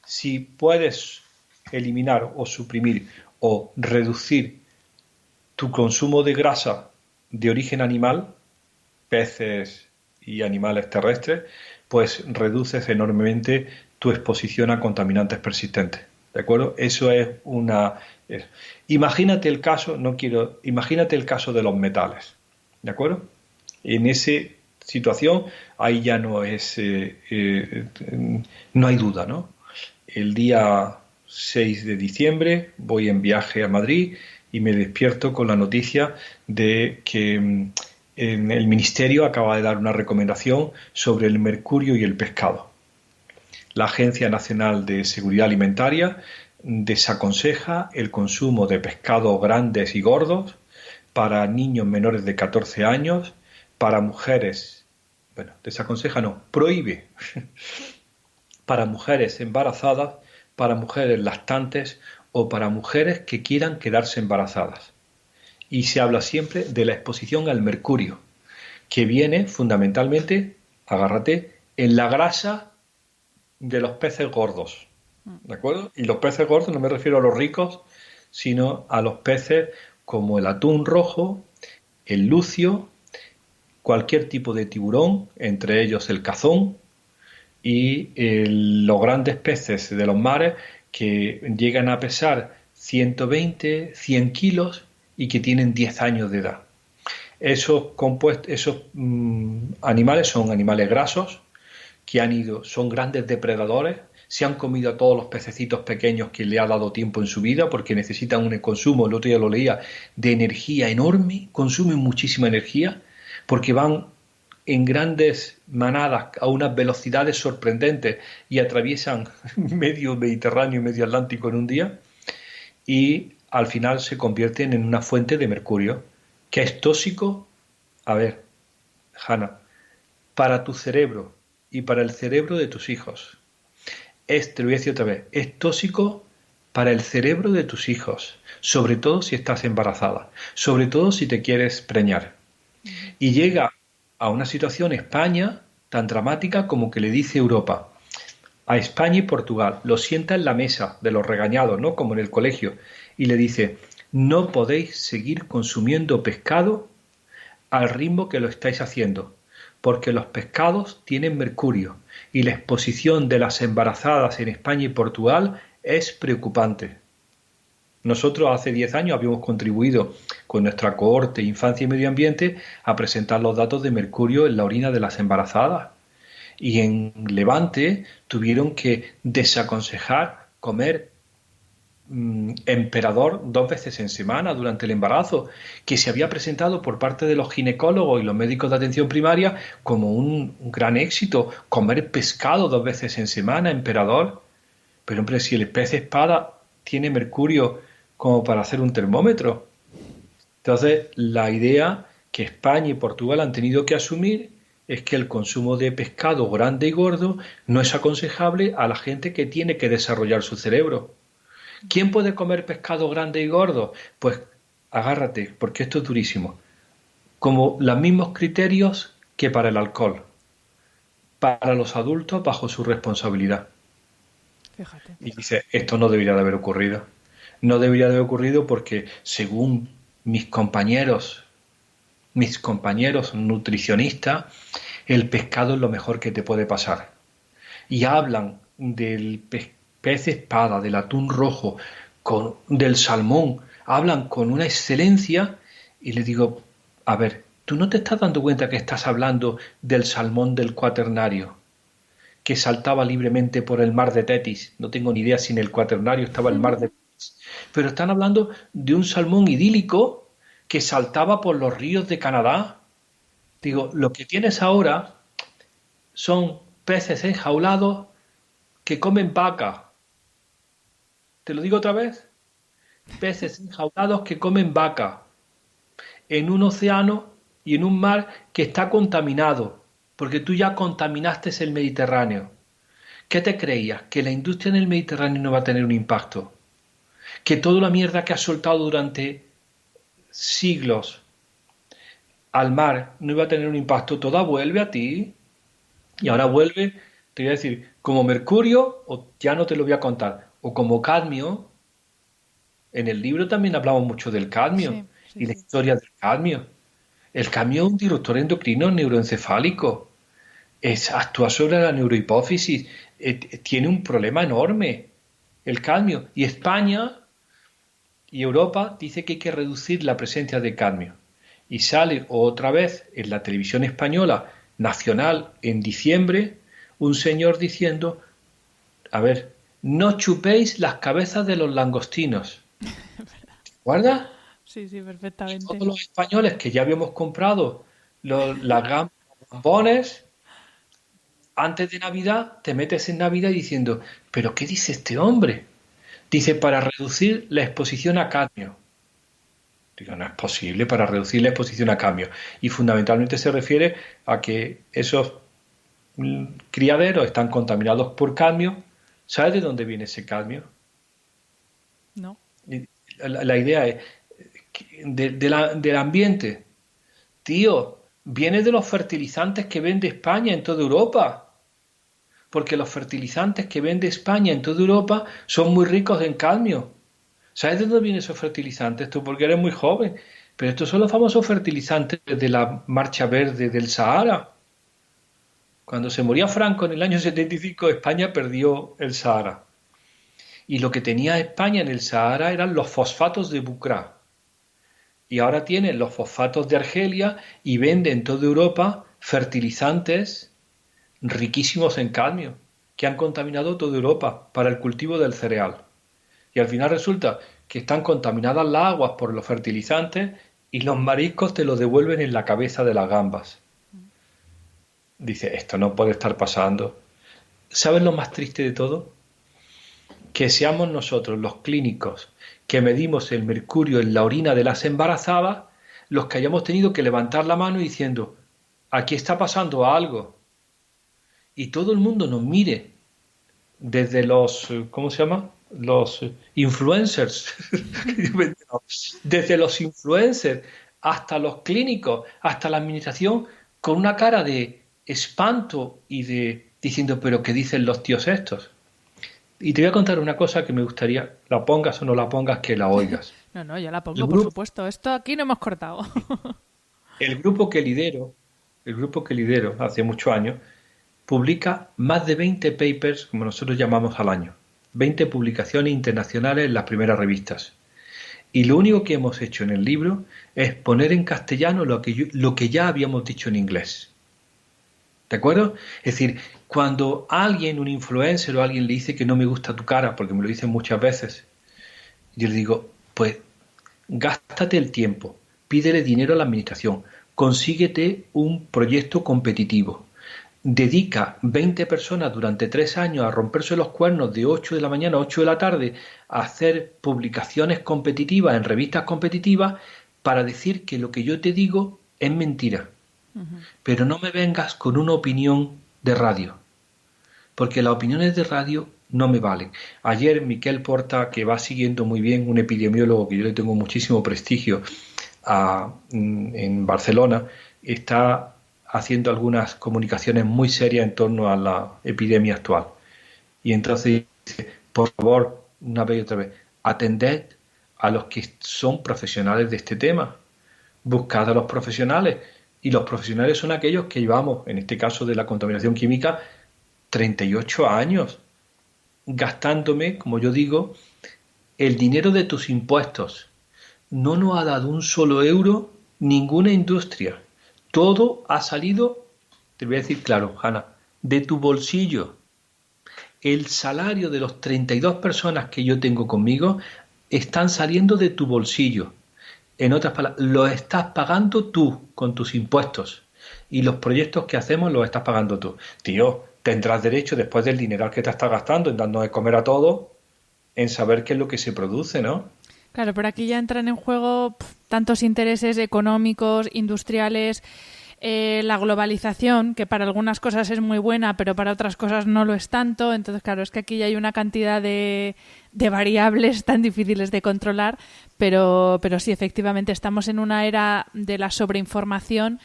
si puedes eliminar o suprimir o reducir tu consumo de grasa de origen animal, peces y animales terrestres, pues reduces enormemente tu exposición a contaminantes persistentes. ¿De acuerdo? Eso es una... Imagínate el caso, no quiero... Imagínate el caso de los metales. ¿De acuerdo? En esa situación, ahí ya no es... no hay duda, ¿no? El día 6 de diciembre voy en viaje a Madrid y me despierto con la noticia de que en el Ministerio acaba de dar una recomendación sobre el mercurio y el pescado. La Agencia Nacional de Seguridad Alimentaria desaconseja el consumo de pescados grandes y gordos para niños menores de 14 años, para mujeres, bueno, desaconseja no, prohíbe para mujeres embarazadas, para mujeres lactantes o para mujeres que quieran quedarse embarazadas. Y se habla siempre de la exposición al mercurio, que viene fundamentalmente, agárrate, en la grasa de los peces gordos. ¿De acuerdo? Y los peces gordos no me refiero a los ricos, sino a los peces como el atún rojo, el lucio, cualquier tipo de tiburón, entre ellos el cazón, y los grandes peces de los mares que llegan a pesar 120, 100 kilos y que tienen 10 años de edad. Esos animales son animales grasos que son grandes depredadores, se han comido a todos los pececitos pequeños que le ha dado tiempo en su vida porque necesitan un consumo, el otro día lo leía, de energía enorme, consumen muchísima energía porque van en grandes manadas a unas velocidades sorprendentes y atraviesan medio Mediterráneo y medio Atlántico en un día y al final se convierten en una fuente de mercurio que es tóxico, a ver, Hanna, para tu cerebro y para el cerebro de tus hijos. Te lo voy a decir otra vez, es tóxico para el cerebro de tus hijos, sobre todo si estás embarazada, sobre todo si te quieres preñar. Y llega a una situación España tan dramática como que le dice Europa a España y Portugal, lo sienta en la mesa de los regañados, ¿no? Como en el colegio, y le dice, no podéis seguir consumiendo pescado al ritmo que lo estáis haciendo, porque los pescados tienen mercurio y la exposición de las embarazadas en España y Portugal es preocupante. Nosotros hace 10 años habíamos contribuido con nuestra cohorte Infancia y Medio Ambiente a presentar los datos de mercurio en la orina de las embarazadas. Y en Levante tuvieron que desaconsejar comer emperador 2 veces en semana durante el embarazo, que se había presentado por parte de los ginecólogos y los médicos de atención primaria como un gran éxito, comer pescado 2 veces en semana, emperador. Pero hombre, si el pez espada tiene mercurio como para hacer un termómetro. Entonces, la idea que España y Portugal han tenido que asumir es que el consumo de pescado grande y gordo no es aconsejable a la gente que tiene que desarrollar su cerebro. ¿Quién puede comer pescado grande y gordo? Pues agárrate, porque esto es durísimo. Como los mismos criterios que para el alcohol, para los adultos bajo su responsabilidad. Fíjate. Y dice, esto no debería de haber ocurrido. No debería de haber ocurrido porque según mis compañeros nutricionistas, el pescado es lo mejor que te puede pasar. Y hablan del pez espada, del atún rojo, del salmón, hablan con una excelencia y le digo, a ver, ¿Tú no te estás dando cuenta que estás hablando del salmón del Cuaternario, que saltaba libremente por el mar de Tetis? No tengo ni idea si en el Cuaternario estaba el mar de Tetis, pero están hablando de un salmón idílico que saltaba por los ríos de Canadá. Digo, lo que tienes ahora son peces enjaulados que comen vaca. Te lo digo otra vez. Peces enjaulados que comen vaca en un océano y en un mar que está contaminado, porque tú ya contaminaste el Mediterráneo. ¿Qué te creías? ¿Que la industria en el Mediterráneo no va a tener un impacto? ¿Que toda la mierda que has soltado durante siglos al mar no iba a tener un impacto? Toda vuelve a ti. Y ahora vuelve, te voy a decir, como mercurio, o ya no te lo voy a contar, o como cadmio. En el libro también hablamos mucho del cadmio Sí, sí, y la sí. historia del cadmio. El cadmio es un disruptor endocrino neuroencefálico. Actúa sobre la neurohipófisis. Tiene un problema enorme el cadmio. Y España y Europa dice que hay que reducir la presencia de cadmio. Y sale otra vez en la televisión española nacional en diciembre un señor diciendo, a ver, no chupéis las cabezas de los langostinos. ¿Guarda? Sí, sí, Y perfectamente. todos los españoles que ya habíamos comprado las gambones, antes de Navidad te metes en Navidad diciendo, ¿pero qué dice este hombre? Dice, para reducir la exposición a cadmio. Digo, no es posible para reducir la exposición a cadmio. Y fundamentalmente se refiere a que esos criaderos están contaminados por cadmio. ¿Sabes de dónde viene ese cadmio? No. Y la idea es del ambiente. Tío, viene de los fertilizantes que vende España en toda Europa. Porque los fertilizantes que vende España en toda Europa son muy ricos en cadmio. ¿Sabes de dónde vienen esos fertilizantes? Tú porque eres muy joven. Pero estos son los famosos fertilizantes de la Marcha Verde del Sahara. Cuando se moría Franco en el año 75, España perdió el Sahara. Y lo que tenía España en el Sahara eran los fosfatos de Bucra. Y ahora tienen los fosfatos de Argelia y vende en toda Europa fertilizantes riquísimos en cadmio, que han contaminado toda Europa para el cultivo del cereal. Y al final resulta que están contaminadas las aguas por los fertilizantes y los mariscos te los devuelven en la cabeza de las gambas. Dice, esto no puede estar pasando. ¿Sabes lo más triste de todo? Que seamos nosotros los clínicos que medimos el mercurio en la orina de las embarazadas los que hayamos tenido que levantar la mano diciendo, aquí está pasando algo. Y todo el mundo nos mire desde los, ¿cómo se llama? Los influencers, desde los influencers hasta los clínicos, hasta la administración, con una cara de espanto y de diciendo, pero ¿qué dicen los tíos estos? Y te voy a contar una cosa que me gustaría, la pongas o no la pongas, que la oigas. No, no, yo la El pongo, por grupo, supuesto. Esto aquí no hemos cortado. el grupo que lidero, el grupo que lidero hace muchos años, publica más de 20 papers, como nosotros llamamos al año, 20 publicaciones internacionales en las primeras revistas. Y lo único que hemos hecho en el libro es poner en castellano lo que ya habíamos dicho en inglés. ¿De acuerdo? Es decir, cuando alguien, un influencer o alguien le dice que no me gusta tu cara, porque me lo dicen muchas veces, yo le digo, pues gástate el tiempo, pídele dinero a la administración, consíguete un proyecto competitivo. Dedica 20 personas durante 3 años a romperse los cuernos de 8 de la mañana a 8 de la tarde a hacer publicaciones competitivas en revistas competitivas para decir que lo que yo te digo es mentira. Pero no me vengas con una opinión de radio, porque las opiniones de radio no me valen. Ayer Miquel Porta, que va siguiendo muy bien, un epidemiólogo que yo le tengo muchísimo prestigio en Barcelona, está haciendo algunas comunicaciones muy serias en torno a la epidemia actual. Y entonces dice, por favor, una vez y otra vez, atended a los que son profesionales de este tema. Buscad a los profesionales. Y los profesionales son aquellos que llevamos, en este caso de la contaminación química, 38 años gastándome, como yo digo, el dinero de tus impuestos. No nos ha dado un solo euro ninguna industria. Todo ha salido, te voy a decir claro, Hanna, de tu bolsillo. El salario de los 32 personas que yo tengo conmigo están saliendo de tu bolsillo. En otras palabras, lo estás pagando tú con tus impuestos. Y los proyectos que hacemos los estás pagando tú. Tío, tendrás derecho, después del dinero que te estás gastando en darnos de comer a todos, en saber qué es lo que se produce, ¿no? Claro, pero aquí ya entran en juego tantos intereses económicos, industriales, la globalización, que para algunas cosas es muy buena, pero para otras cosas no lo es tanto. Entonces, claro, es que aquí ya hay una cantidad de variables tan difíciles de controlar, pero sí, efectivamente, estamos en una era de la sobreinformación,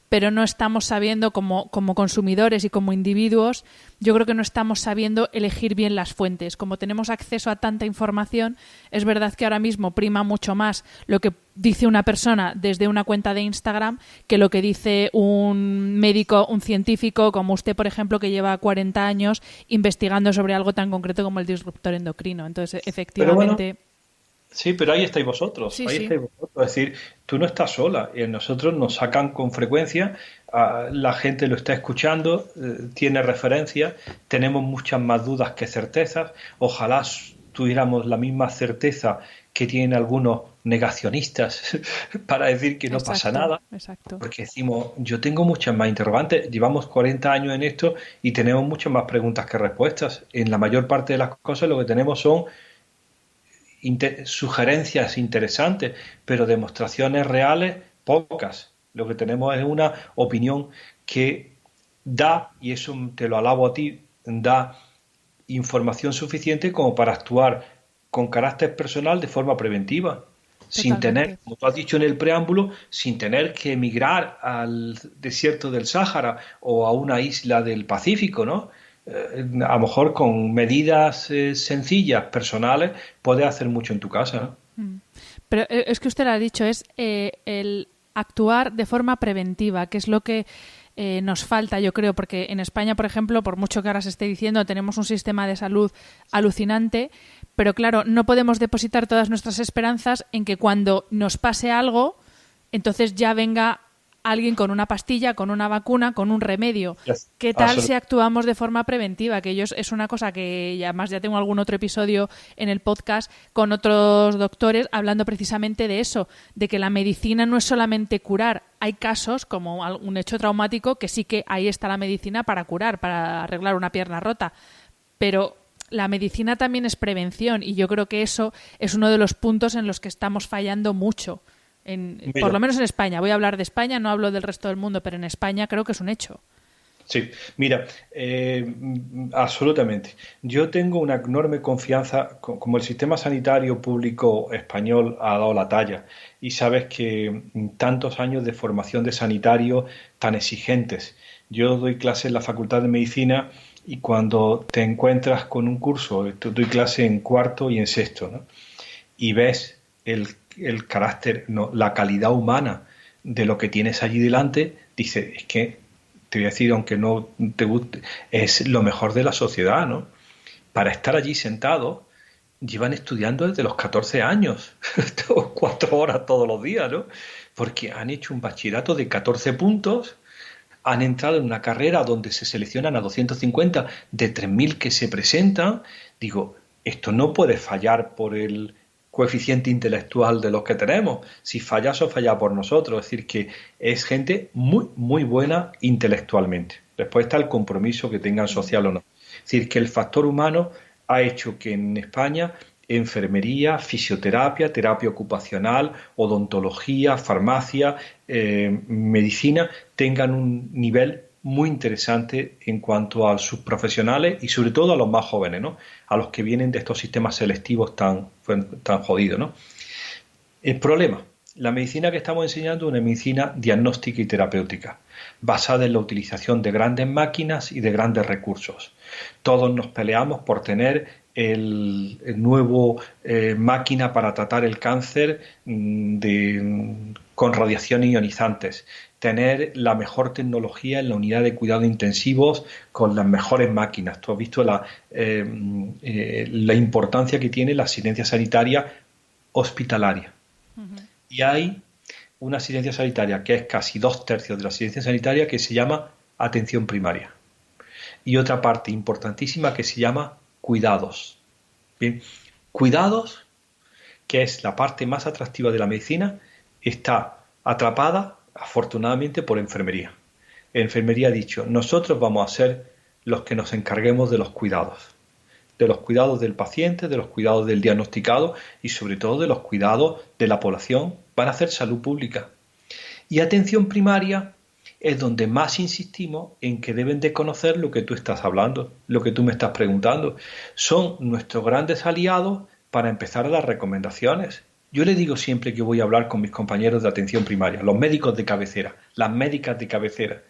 pero no estamos sabiendo, como consumidores y como individuos, yo creo que no estamos sabiendo elegir bien las fuentes. Como tenemos acceso a tanta información, es verdad que ahora mismo prima mucho más lo que dice una persona desde una cuenta de Instagram que lo que dice un médico, un científico, como usted, por ejemplo, que lleva 40 años investigando sobre algo tan concreto como el disruptor endocrino. Entonces, efectivamente... Pero bueno, sí, pero ahí estáis vosotros, Sí, ahí sí. estáis vosotros. Es decir, tú no estás sola. Y nosotros nos sacan con frecuencia, la gente lo está escuchando, tiene referencias, tenemos muchas más dudas que certezas. Ojalá tuviéramos la misma certeza que tienen algunos negacionistas para decir que no pasa Exacto, nada. exacto. Porque decimos, yo tengo muchas más interrogantes, llevamos 40 años en esto y tenemos muchas más preguntas que respuestas. En la mayor parte de las cosas lo que tenemos son sugerencias interesantes, pero demostraciones reales pocas. Lo que tenemos es una opinión que da, y eso te lo alabo a ti, da información suficiente como para actuar con carácter personal de forma preventiva, sin tener, Totalmente. como tú has dicho en el preámbulo, sin tener que emigrar al desierto del Sáhara o a una isla del Pacífico, ¿no? A lo mejor con medidas sencillas, personales, puedes hacer mucho en tu casa, ¿no? Mm. Pero es que usted lo ha dicho, es el actuar de forma preventiva, que es lo que nos falta, yo creo, porque en España, por ejemplo, por mucho que ahora se esté diciendo, tenemos un sistema de salud alucinante, pero claro, no podemos depositar todas nuestras esperanzas en que cuando nos pase algo, entonces ya venga alguien con una pastilla, con una vacuna, con un remedio. Yes. ¿Qué tal si actuamos de forma preventiva? Que es una cosa que y además ya tengo algún otro episodio en el podcast con otros doctores hablando precisamente de eso, de que la medicina no es solamente curar. Hay casos como un hecho traumático que sí que ahí está la medicina para curar, para arreglar una pierna rota. Pero la medicina también es prevención y yo creo que eso es uno de los puntos en los que estamos fallando mucho. Por Mira, lo menos en España. Voy a hablar de España, no hablo del resto del mundo, pero en España creo que es un hecho. sí, mira, absolutamente. Yo tengo una enorme confianza, como el sistema sanitario público español ha dado la talla, y sabes que tantos años de formación de sanitario tan exigentes. Yo doy clase en la Facultad de Medicina y cuando te encuentras con un curso, doy clase en cuarto y en sexto, ¿no? Y ves el carácter, no, la calidad humana de lo que tienes allí delante, dices, es que te voy a decir, aunque no te guste, es lo mejor de la sociedad, ¿no? Para estar allí sentados, llevan estudiando desde los 14 años, 4 horas todos los días, ¿no? Porque han hecho un bachillerato de 14 puntos, han entrado en una carrera donde se seleccionan a 250 de 3.000 que se presentan. Digo, esto no puede fallar por el coeficiente intelectual de los que tenemos. Si falla, eso falla por nosotros. Es decir, que es gente muy, muy buena intelectualmente. Después está el compromiso que tengan social o no. Es decir, que el factor humano ha hecho que en España enfermería, fisioterapia, terapia ocupacional, odontología, farmacia, medicina, tengan un nivel muy interesante en cuanto a sus profesionales y sobre todo a los más jóvenes, ¿no? A los que vienen de estos sistemas selectivos tan jodidos, ¿no? El problema, la medicina que estamos enseñando es una medicina diagnóstica y terapéutica, basada en la utilización de grandes máquinas y de grandes recursos. Todos nos peleamos por tener el nuevo máquina para tratar el cáncer con radiaciones ionizantes, tener la mejor tecnología en la unidad de cuidados intensivos con las mejores máquinas. Tú has visto la importancia que tiene la asistencia sanitaria hospitalaria. Uh-huh. Y hay una asistencia sanitaria que es casi 2/3 de la asistencia sanitaria, que se llama atención primaria. Y otra parte importantísima que se llama cuidados. Bien, cuidados, que es la parte más atractiva de la medicina, está atrapada, afortunadamente, por enfermería. Enfermería ha dicho, nosotros vamos a ser los que nos encarguemos de los cuidados del paciente, de los cuidados del diagnosticado y sobre todo de los cuidados de la población para hacer salud pública. Y atención primaria es donde más insistimos en que deben de conocer lo que tú estás hablando, lo que tú me estás preguntando. Son nuestros grandes aliados para empezar a dar recomendaciones. Yo le digo siempre que voy a hablar con mis compañeros de atención primaria, los médicos de cabecera, las médicas de cabecera.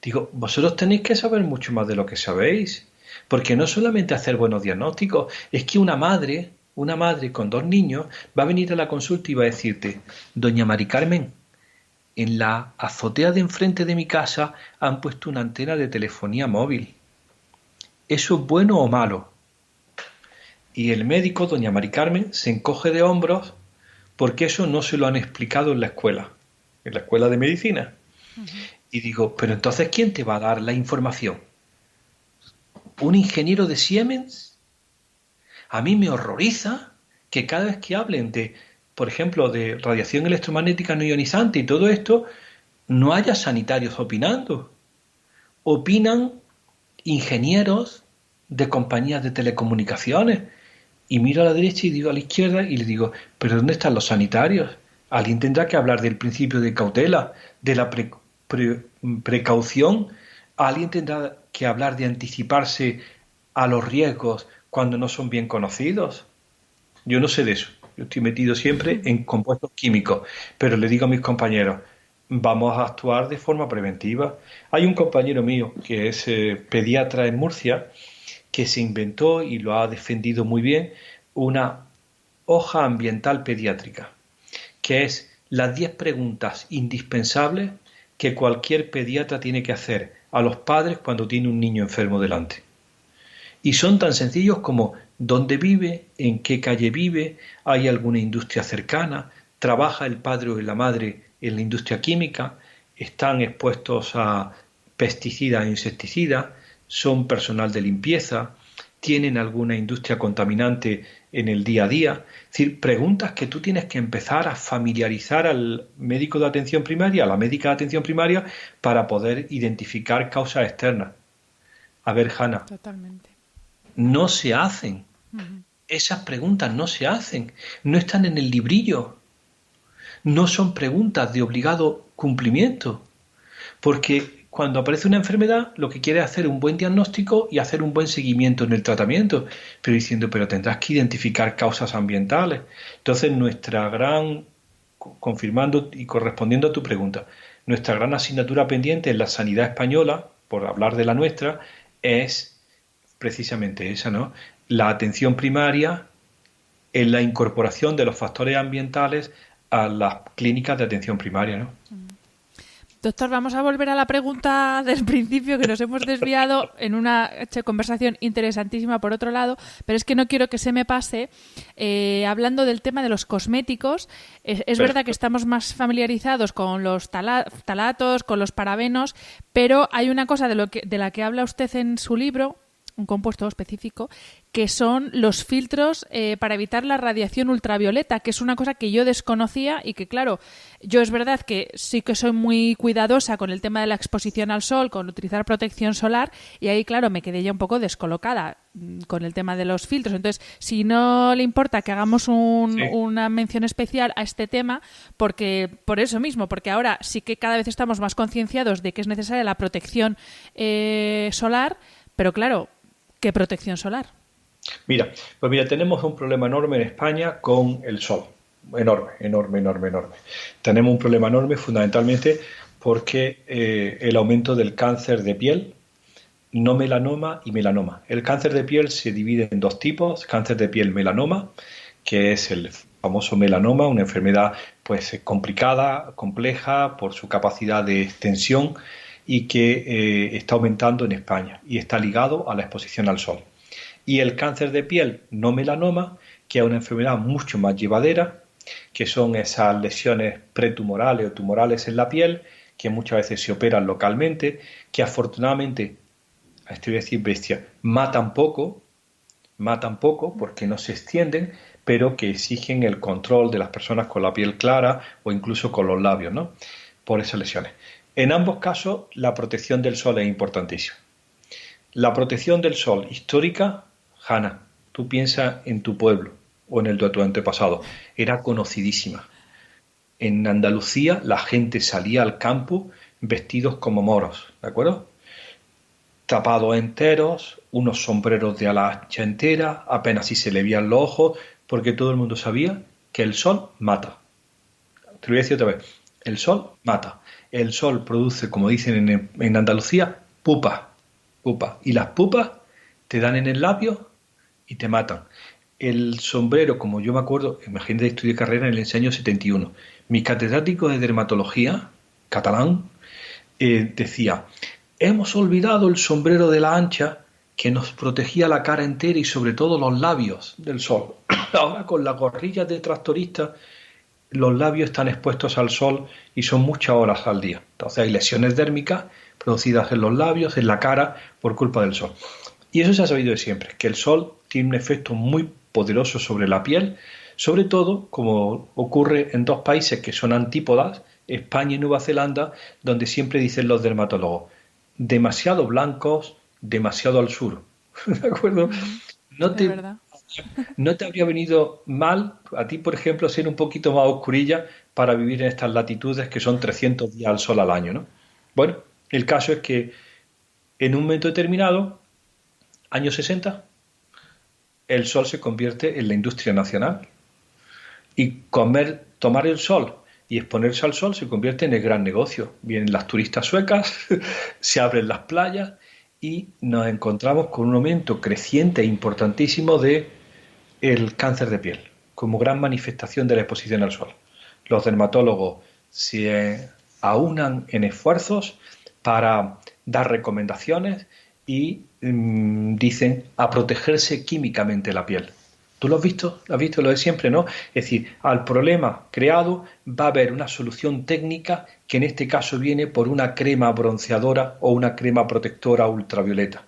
Digo, vosotros tenéis que saber mucho más de lo que sabéis. Porque no solamente hacer buenos diagnósticos, es que una madre con 2 niños va a venir a la consulta y va a decirte, doña Mari Carmen, en la azotea de enfrente de mi casa han puesto una antena de telefonía móvil. ¿Eso es bueno o malo? Y el médico, doña Mari Carmen, se encoge de hombros porque eso no se lo han explicado en la escuela de medicina. Uh-huh. Y digo, pero entonces, ¿quién te va a dar la información? ¿Un ingeniero de Siemens? A mí me horroriza que cada vez que hablen de, por ejemplo, de radiación electromagnética no ionizante y todo esto, no haya sanitarios opinando. Opinan ingenieros de compañías de telecomunicaciones. Y miro a la derecha y digo a la izquierda y le digo, ¿pero dónde están los sanitarios? Alguien tendrá que hablar del principio de cautela, de la precaución. Alguien tendrá que hablar de anticiparse a los riesgos cuando no son bien conocidos. Yo no sé de eso. Yo estoy metido siempre en compuestos químicos, pero le digo a mis compañeros, vamos a actuar de forma preventiva. Hay un compañero mío que es pediatra en Murcia, que se inventó y lo ha defendido muy bien, una hoja ambiental pediátrica, que es las 10 preguntas indispensables que cualquier pediatra tiene que hacer a los padres cuando tiene un niño enfermo delante. Y son tan sencillos como dónde vive, en qué calle vive, hay alguna industria cercana, trabaja el padre o la madre en la industria química, están expuestos a pesticidas e insecticidas, son personal de limpieza, tienen alguna industria contaminante en el día a día. Es decir, preguntas que tú tienes que empezar a familiarizar al médico de atención primaria, a la médica de atención primaria, para poder identificar causas externas. A ver, Hanna, totalmente. No se hacen. Uh-huh. Esas preguntas no se hacen, no están en el librillo, no son preguntas de obligado cumplimiento, porque cuando aparece una enfermedad, lo que quiere es hacer un buen diagnóstico y hacer un buen seguimiento en el tratamiento, pero tendrás que identificar causas ambientales. Entonces, confirmando y correspondiendo a tu pregunta, nuestra gran asignatura pendiente en la sanidad española, por hablar de la nuestra, es precisamente esa, ¿no? La atención primaria en la incorporación de los factores ambientales a las clínicas de atención primaria, ¿no? Doctor, vamos a volver a la pregunta del principio, que nos hemos desviado en una conversación interesantísima por otro lado, pero es que no quiero que se me pase hablando del tema de los cosméticos. Es verdad que estamos más familiarizados con los talatos, con los parabenos, pero hay una cosa de la que habla usted en su libro, un compuesto específico, que son los filtros para evitar la radiación ultravioleta, que es una cosa que yo desconocía y que, claro, yo es verdad que sí que soy muy cuidadosa con el tema de la exposición al sol, con utilizar protección solar, y ahí, claro, me quedé ya un poco descolocada con el tema de los filtros. Entonces, si no le importa que hagamos una mención especial a este tema, porque por eso mismo, porque ahora sí que cada vez estamos más concienciados de que es necesaria la protección solar, pero claro, ¿qué protección solar? Mira, tenemos un problema enorme en España con el sol. Enorme. Tenemos un problema enorme fundamentalmente porque el aumento del cáncer de piel, no melanoma y melanoma. El cáncer de piel se divide en 2 tipos, cáncer de piel melanoma, que es el famoso melanoma, una enfermedad pues complicada, compleja por su capacidad de extensión y que está aumentando en España y está ligado a la exposición al sol. Y el cáncer de piel no melanoma, que es una enfermedad mucho más llevadera, que son esas lesiones pretumorales o tumorales en la piel, que muchas veces se operan localmente, que afortunadamente, estoy a decir bestia, matan poco porque no se extienden, pero que exigen el control de las personas con la piel clara o incluso con los labios, ¿no? Por esas lesiones. En ambos casos, la protección del sol es importantísima. La protección del sol histórica, Hanna, tú piensas en tu pueblo o en el de tu antepasado, era conocidísima. En Andalucía la gente salía al campo vestidos como moros, ¿de acuerdo? Tapados enteros, unos sombreros de ala ancha entera, apenas si se le veían los ojos, porque todo el mundo sabía que el sol mata. Te lo voy a decir otra vez, el sol mata. El sol produce, como dicen en Andalucía, pupa. Y las pupas te dan en el labio y te matan. El sombrero, como yo me acuerdo, imagínate, estudié carrera en el año 71. Mi catedrático de dermatología, catalán, decía, hemos olvidado el sombrero de la ancha que nos protegía la cara entera y sobre todo los labios del sol. Ahora con las gorrillas de tractorista, los labios están expuestos al sol y son muchas horas al día. Entonces hay lesiones dérmicas producidas en los labios, en la cara, por culpa del sol. Y eso se ha sabido de siempre, que el sol tiene un efecto muy poderoso sobre la piel, sobre todo como ocurre en dos países que son antípodas, España y Nueva Zelanda, donde siempre dicen los dermatólogos, demasiado blancos, demasiado al sur. ¿De acuerdo? No te, no te habría venido mal a ti, por ejemplo, ser un poquito más oscurilla para vivir en estas latitudes que son 300 días al sol al año, ¿no? Bueno, el caso es que en un momento determinado, años 60, el sol se convierte en la industria nacional y tomar el sol y exponerse al sol se convierte en el gran negocio. Vienen las turistas suecas, se abren las playas y nos encontramos con un aumento creciente e importantísimo de el cáncer de piel como gran manifestación de la exposición al sol. Los dermatólogos se aunan en esfuerzos para dar recomendaciones y dicen a protegerse químicamente la piel. ¿Tú lo has visto? ¿Lo has visto lo de siempre, no? Es decir, al problema creado va a haber una solución técnica que en este caso viene por una crema bronceadora o una crema protectora ultravioleta.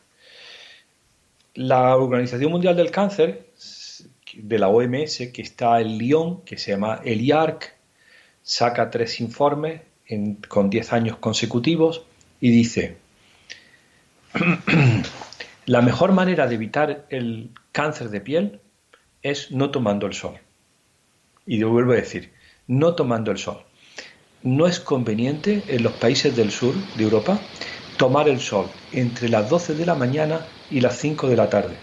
La Organización Mundial del Cáncer, de la OMS, que está en Lyon, que se llama el IARC, saca 3 informes con 10 años consecutivos y dice la mejor manera de evitar el cáncer de piel es no tomando el sol. Y lo vuelvo a decir, no tomando el sol. No es conveniente en los países del sur de Europa tomar el sol entre las 12 de la mañana y las 5 de la tarde.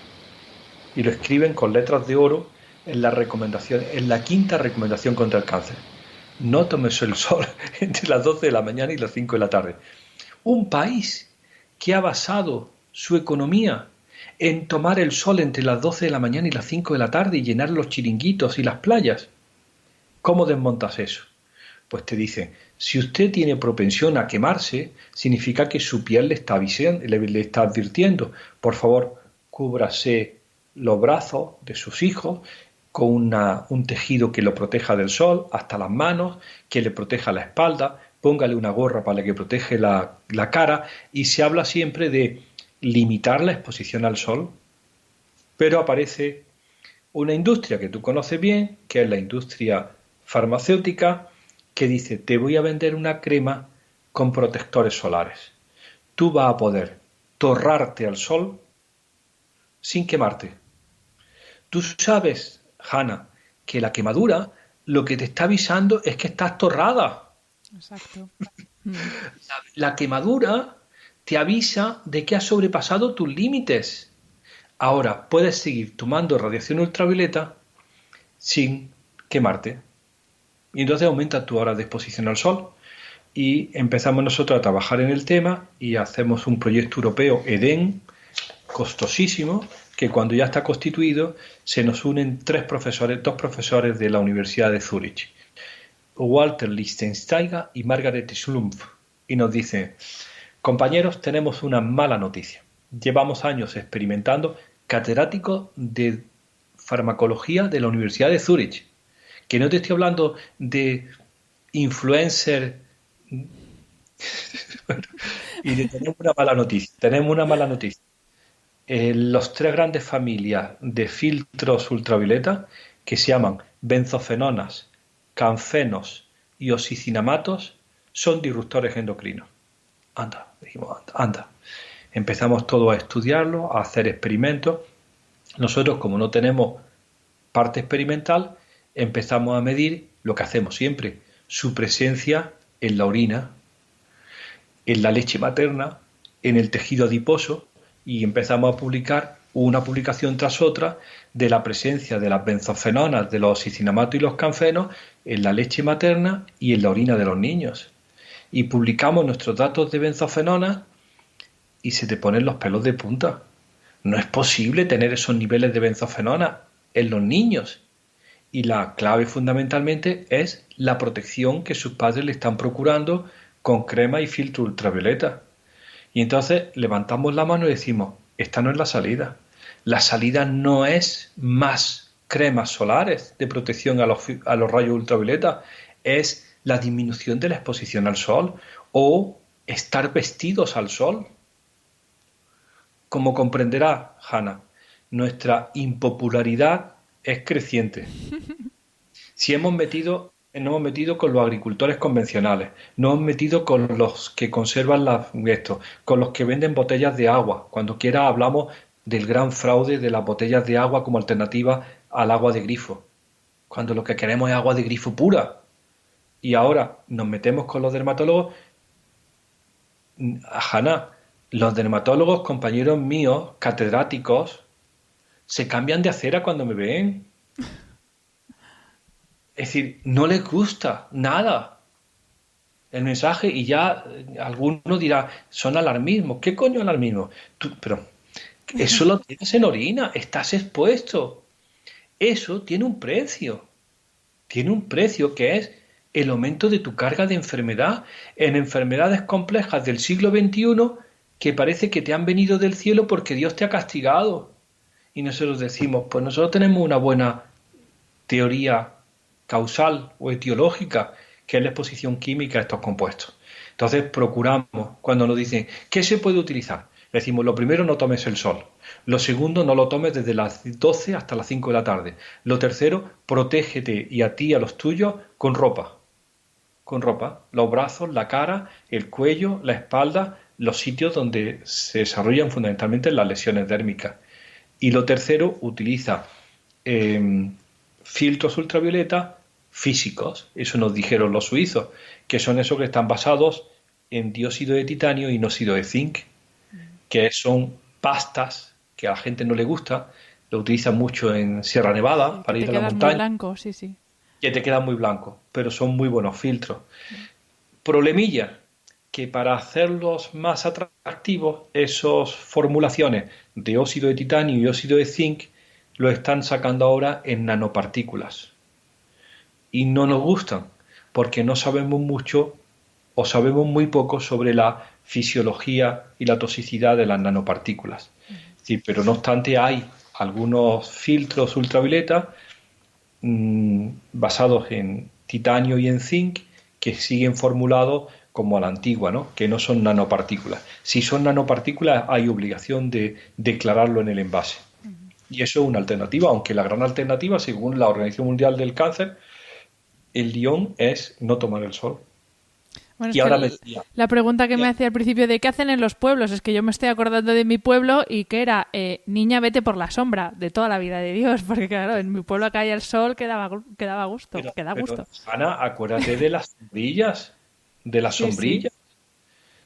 Y lo escriben con letras de oro en la recomendación, en la 5ª recomendación contra el cáncer. No tomes el sol entre las 12 de la mañana y las 5 de la tarde. Un país que ha basado su economía en tomar el sol entre las 12 de la mañana y las 5 de la tarde y llenar los chiringuitos y las playas. ¿Cómo desmontas eso? Pues te dicen, si usted tiene propensión a quemarse, significa que su piel le está advirtiendo. Por favor, cúbrase los brazos de sus hijos con un tejido que lo proteja del sol, hasta las manos, que le proteja la espalda, póngale una gorra para que protege la cara, y se habla siempre de limitar la exposición al sol, pero aparece una industria que tú conoces bien, que es la industria farmacéutica, que dice, te voy a vender una crema con protectores solares. Tú vas a poder torrarte al sol sin quemarte. Tú sabes, Hanna, que la quemadura lo que te está avisando es que estás torrada. Exacto. La quemadura te avisa de que has sobrepasado tus límites. Ahora puedes seguir tomando radiación ultravioleta sin quemarte. Y entonces aumenta tu hora de exposición al sol. Y empezamos nosotros a trabajar en el tema y hacemos un proyecto europeo, EDEN, costosísimo, que cuando ya está constituido se nos unen 2 profesores de la Universidad de Zúrich, Walter Lichtensteiger y Margaret Schlumpf, y nos dicen, compañeros, tenemos una mala noticia. Llevamos años experimentando, catedráticos de farmacología de la Universidad de Zúrich, Que no te estoy hablando de influencer. Bueno, y tenemos una mala noticia. Tenemos una mala noticia. Los tres grandes familias de filtros ultravioleta que se llaman benzofenonas, canfenos y oxicinamatos son disruptores endocrinos. Anda, dijimos, anda, anda. Empezamos todo a estudiarlo, a hacer experimentos. Nosotros, como no tenemos parte experimental, empezamos a medir lo que hacemos siempre, su presencia en la orina, en la leche materna, en el tejido adiposo, y empezamos a publicar una publicación tras otra de la presencia de las benzofenonas, de los oxicinamatos y los canfenos en la leche materna y en la orina de los niños. Y publicamos nuestros datos de benzofenonas y se te ponen los pelos de punta. No es posible tener esos niveles de benzofenonas en los niños. Y la clave fundamentalmente es la protección que sus padres le están procurando con crema y filtro ultravioleta. Y entonces levantamos la mano y decimos, esta no es la salida. La salida no es más cremas solares de protección a los rayos ultravioleta, es la disminución de la exposición al sol o estar vestidos al sol. Como comprenderá Hanna, nuestra impopularidad es creciente. Si nos hemos metido con los agricultores convencionales, nos hemos metido con los que conservan con los que venden botellas de agua. Cuando quiera hablamos del gran fraude de las botellas de agua como alternativa al agua de grifo, cuando lo que queremos es agua de grifo pura. Y ahora nos metemos con los dermatólogos. Hanna, los dermatólogos, compañeros míos, catedráticos, se cambian de acera cuando me ven. Es decir, no les gusta nada el mensaje y ya alguno dirá, son alarmismos. ¿Qué coño alarmismo? Pero eso lo tienes en orina, estás expuesto. Eso tiene un precio. Tiene un precio que es el aumento de tu carga de enfermedad en enfermedades complejas del siglo XXI que parece que te han venido del cielo porque Dios te ha castigado. Y nosotros decimos, pues nosotros tenemos una buena teoría causal o etiológica, que es la exposición química a estos compuestos. Entonces procuramos, cuando nos dicen, ¿qué se puede utilizar? Le decimos, lo primero, no tomes el sol. Lo segundo, no lo tomes desde las 12 hasta las 5 de la tarde. Lo tercero, protégete y a ti y a los tuyos con ropa. Con ropa. Los brazos, la cara, el cuello, la espalda, los sitios donde se desarrollan fundamentalmente las lesiones dérmicas. Y lo tercero, utiliza filtros ultravioleta físicos, eso nos dijeron los suizos, que son esos que están basados en dióxido de titanio y nóxido de zinc, que son pastas que a la gente no le gusta, lo utilizan mucho en Sierra Nevada para ir a la montaña. Muy blanco, sí, sí. Que te quedan muy blancos, pero son muy buenos filtros. Problemilla, que para hacerlos más atractivos, esas formulaciones de óxido de titanio y óxido de zinc lo están sacando ahora en nanopartículas. Y no nos gustan, porque no sabemos mucho o sabemos muy poco sobre la fisiología y la toxicidad de las nanopartículas. Sí, pero no obstante hay algunos filtros ultravioleta basados en titanio y en zinc que siguen formulados como a la antigua, ¿no? Que no son nanopartículas. Si son nanopartículas hay obligación de declararlo en el envase. Y eso es una alternativa, aunque la gran alternativa, según la Organización Mundial del Cáncer, el guión es no tomar el sol. Bueno, y ahora la pregunta que me hacía al principio de qué hacen en los pueblos, es que yo me estoy acordando de mi pueblo y que era, niña, vete por la sombra, de toda la vida de Dios, porque claro, en mi pueblo caía el sol, que daba gusto, que da gusto. Ana, acuérdate de las sombrillas, sí.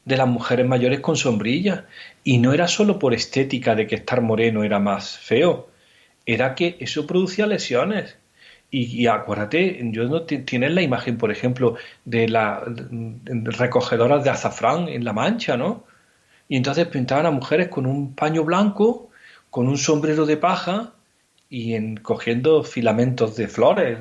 De las mujeres mayores con sombrillas, y no era solo por estética de que estar moreno era más feo, era que eso producía lesiones. Y acuérdate, tienes la imagen, por ejemplo, de las recogedoras de azafrán en La Mancha, ¿no? Y entonces pintaban a mujeres con un paño blanco, con un sombrero de paja y cogiendo filamentos de flores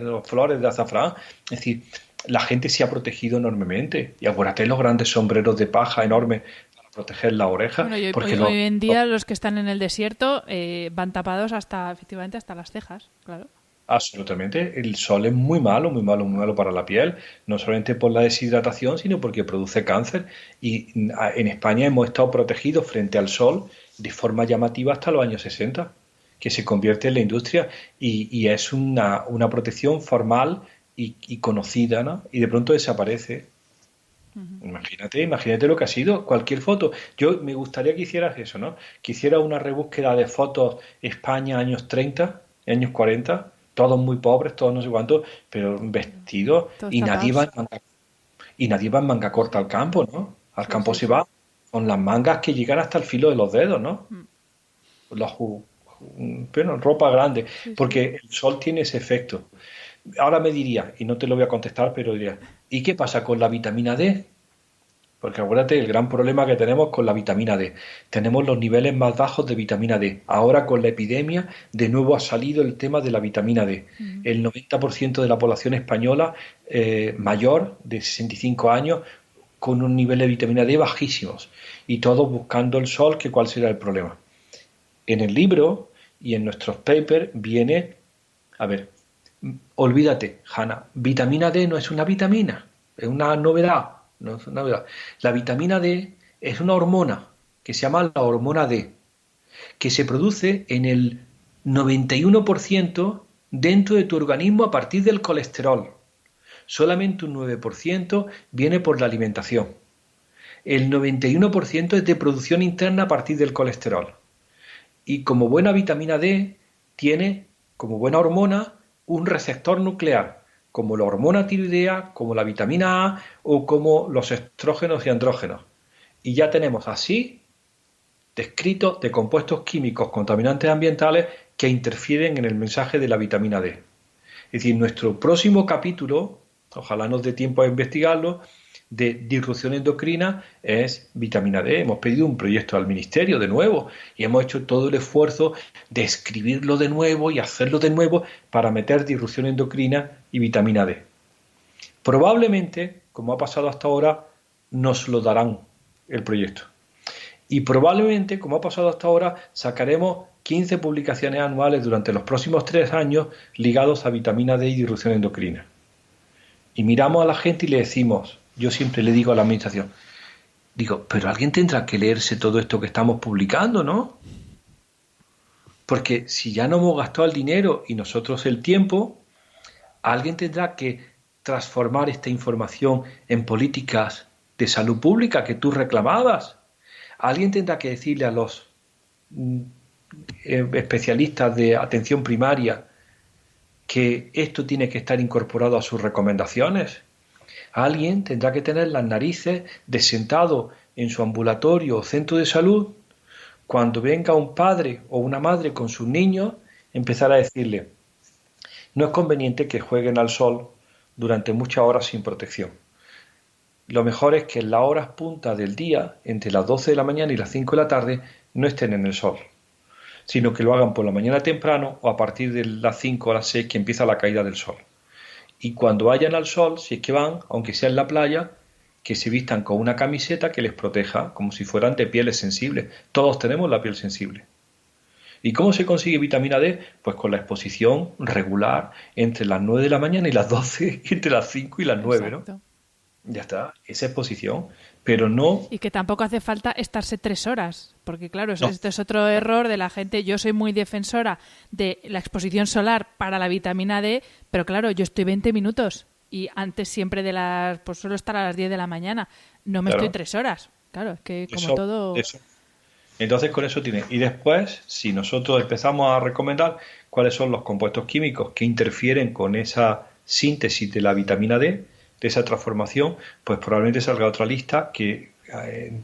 de azafrán. Es decir, la gente se ha protegido enormemente. Y acuérdate los grandes sombreros de paja enormes para proteger la oreja. Bueno, porque hoy en día los que están en el desierto van tapados efectivamente hasta las cejas, claro. Absolutamente. El sol es muy malo, muy malo, muy malo para la piel, no solamente por la deshidratación, sino porque produce cáncer. Y en España hemos estado protegidos frente al sol de forma llamativa hasta los años 60, que se convierte en la industria y es una protección formal y conocida, ¿no? Y de pronto desaparece. Imagínate lo que ha sido cualquier foto. Yo me gustaría que hicieras eso, ¿no? Que hicieras una rebúsqueda de fotos España años 30, años 40, todos muy pobres, todos no sé cuántos, pero vestidos Todos y nadie va tapados. en manga, y nadie va en manga corta al campo, ¿no? Al Sí, campo sí, se sí. va con las mangas que llegan hasta el filo de los dedos, ¿no? Mm. Los, bueno, ropa grande, Sí, sí. porque el sol tiene ese efecto. Ahora me diría, y no te lo voy a contestar, pero diría, ¿y qué pasa con la vitamina D? Porque acuérdate el gran problema que tenemos con la vitamina D. Tenemos los niveles más bajos de vitamina D. Ahora con la epidemia de nuevo ha salido el tema de la vitamina D. Mm. El 90% de la población española mayor de 65 años con un nivel de vitamina D bajísimos. Y todos buscando el sol, que cuál será el problema. En el libro y en nuestros papers viene, a ver, olvídate, Hanna, vitamina D no es una vitamina, es una novedad, no es una novedad. La vitamina D es una hormona que se llama la hormona D, que se produce en el 91% dentro de tu organismo a partir del colesterol. Solamente un 9% viene por la alimentación. El 91% es de producción interna a partir del colesterol. Y como buena vitamina D, tiene, como buena hormona, un receptor nuclear, como la hormona tiroidea, como la vitamina A o como los estrógenos y andrógenos. Y ya tenemos así descritos de compuestos químicos contaminantes ambientales que interfieren en el mensaje de la vitamina D. Es decir, nuestro próximo capítulo, ojalá nos dé tiempo a investigarlo, de disrupción endocrina es vitamina D. Hemos pedido un proyecto al ministerio de nuevo y hemos hecho todo el esfuerzo de escribirlo de nuevo y hacerlo de nuevo para meter disrupción endocrina y vitamina D. Probablemente, como ha pasado hasta ahora, nos lo darán el proyecto. Y probablemente, como ha pasado hasta ahora, sacaremos 15 publicaciones anuales durante los próximos 3 años ligados a vitamina D y disrupción endocrina. Y miramos a la gente y le decimos, yo siempre le digo a la administración, digo, pero alguien tendrá que leerse todo esto que estamos publicando, ¿no? Porque si ya no hemos gastado el dinero y nosotros el tiempo, alguien tendrá que transformar esta información en políticas de salud pública que tú reclamabas. Alguien tendrá que decirle a los especialistas de atención primaria que esto tiene que estar incorporado a sus recomendaciones. Alguien tendrá que tener las narices de sentado en su ambulatorio o centro de salud cuando venga un padre o una madre con sus niños, empezar a decirle, no es conveniente que jueguen al sol durante muchas horas sin protección. Lo mejor es que en las horas puntas del día, entre las 12 de la mañana y las 5 de la tarde, no estén en el sol, sino que lo hagan por la mañana temprano o a partir de las 5 o las 6 que empieza la caída del sol. Y cuando vayan al sol, si es que van, aunque sea en la playa, que se vistan con una camiseta que les proteja, como si fueran de pieles sensibles. Todos tenemos la piel sensible. ¿Y cómo se consigue vitamina D? Pues con la exposición regular entre las 9 de la mañana y las 12, entre las 5 y las 9, ¿no? Exacto. Ya está, esa exposición. Pero no, Y que tampoco hace falta estarse 3 horas, porque claro, no, este es otro error de la gente. Yo soy muy defensora de la exposición solar para la vitamina D, pero claro, yo estoy 20 minutos y antes siempre pues suelo estar a las 10 de la mañana. No me estoy claro, 3 horas. Claro, es que como eso, todo... eso. Entonces con eso tiene. Y después, si nosotros empezamos a recomendar cuáles son los compuestos químicos que interfieren con esa síntesis de la vitamina D, de esa transformación, pues probablemente salga otra lista que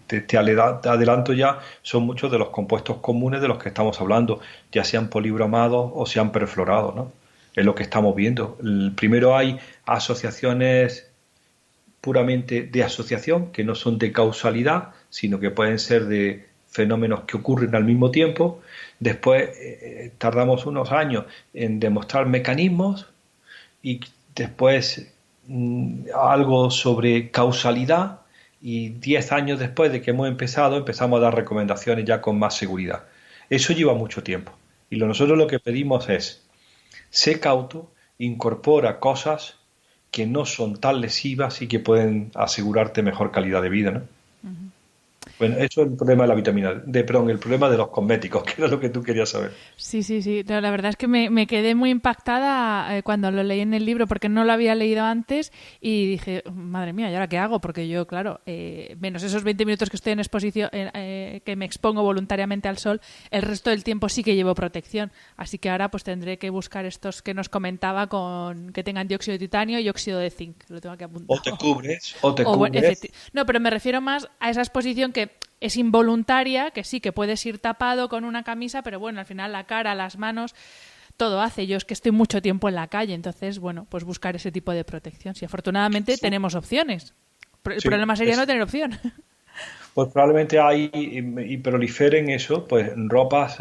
te adelanto ya, son muchos de los compuestos comunes de los que estamos hablando, ya sean polibromados o sean perfluorados, ¿no? Es lo que estamos viendo. Primero hay asociaciones puramente de asociación, que no son de causalidad, sino que pueden ser de fenómenos que ocurren al mismo tiempo. Después tardamos unos años en demostrar mecanismos y después algo sobre causalidad y 10 años después de que hemos empezado empezamos a dar recomendaciones ya con más seguridad. Eso lleva mucho tiempo y nosotros lo que pedimos es sé cauto, incorpora cosas que no son tan lesivas y que pueden asegurarte mejor calidad de vida, ¿no? Ujú. Bueno, eso es el problema de la vitamina D, perdón, el problema de los cosméticos, que era lo que tú querías saber. Sí, sí, sí. No, la verdad es que me quedé muy impactada cuando lo leí en el libro porque no lo había leído antes y dije, madre mía, ¿y ahora qué hago? Porque yo, claro, menos esos 20 minutos que estoy en exposición, que me expongo voluntariamente al sol, el resto del tiempo sí que llevo protección. Así que ahora pues tendré que buscar estos que nos comentaba con que tengan dióxido de titanio y óxido de zinc. Lo tengo aquí O te apuntado. cubres, o te O, cubres. no, pero me refiero más a esa exposición que es involuntaria, que sí, que puedes ir tapado con una camisa, pero bueno, al final la cara, las manos, todo hace. Yo es que estoy mucho tiempo en la calle, entonces, bueno, pues buscar ese tipo de protección. Si afortunadamente Sí, tenemos opciones. El sí, problema sería no tener opción. pues probablemente hay y proliferen eso, pues ropas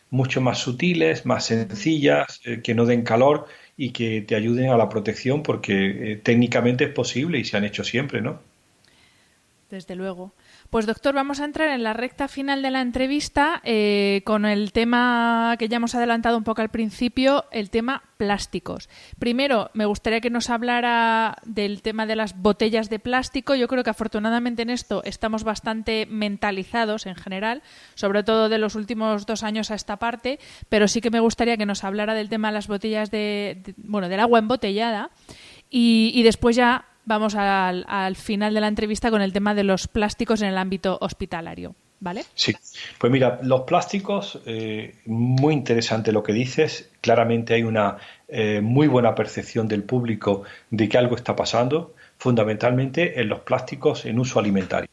mucho más sutiles, más sencillas, que no den calor y que te ayuden a la protección porque técnicamente es posible y se han hecho siempre, ¿no? Desde luego. Pues doctor, vamos a entrar en la recta final de la entrevista con el tema que ya hemos adelantado un poco al principio, el tema plásticos. Primero, me gustaría que nos hablara del tema de las botellas de plástico. Yo creo que afortunadamente en esto estamos bastante mentalizados en general, sobre todo de los últimos 2 años a esta parte, pero sí que me gustaría que nos hablara del tema de las botellas bueno, del agua embotellada y después ya vamos al final de la entrevista con el tema de los plásticos en el ámbito hospitalario, ¿vale? Sí, pues mira, los plásticos, muy interesante lo que dices. Claramente hay una muy buena percepción del público de que algo está pasando, fundamentalmente en los plásticos en uso alimentario.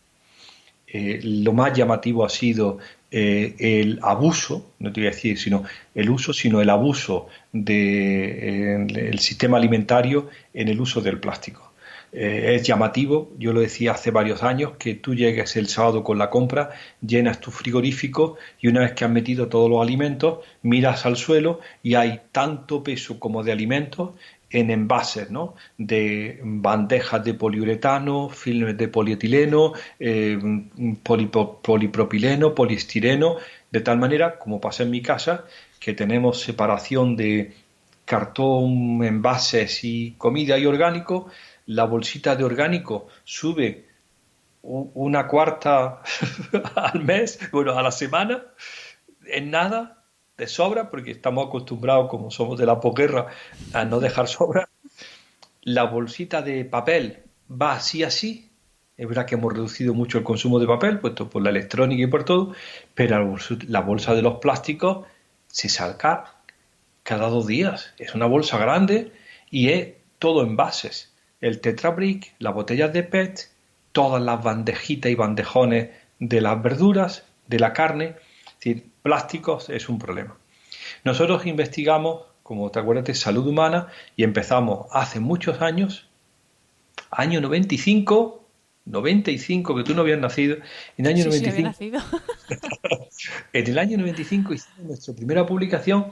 Lo más llamativo ha sido el abuso, no te voy a decir sino el uso, sino el abuso del sistema alimentario en el uso del plástico. Es llamativo, yo lo decía hace varios años, que tú llegues el sábado con la compra, llenas tu frigorífico y una vez que has metido todos los alimentos, miras al suelo y hay tanto peso como de alimentos en envases, ¿no? De bandejas de poliuretano, filmes de polietileno, polipropileno, poliestireno, de tal manera, como pasa en mi casa, que tenemos separación de cartón, envases y comida y orgánico. La bolsita de orgánico sube una cuarta al mes, bueno, a la semana, en nada, de sobra, porque estamos acostumbrados, como somos de la posguerra, a no dejar sobra. La bolsita de papel va así así. Es verdad que hemos reducido mucho el consumo de papel, puesto por la electrónica y por todo, pero la bolsa de los plásticos se saca cada 2 días. Es una bolsa grande y es todo envases. El Tetra Brick, las botellas de PET, todas las bandejitas y bandejones de las verduras, de la carne. Es decir, plásticos es un problema. Nosotros investigamos, como te acuerdas, de salud humana y empezamos hace muchos años, año 95, que tú no habías nacido, en el año Sí, sí, había 95, nacido. en el año 95 hicimos nuestra primera publicación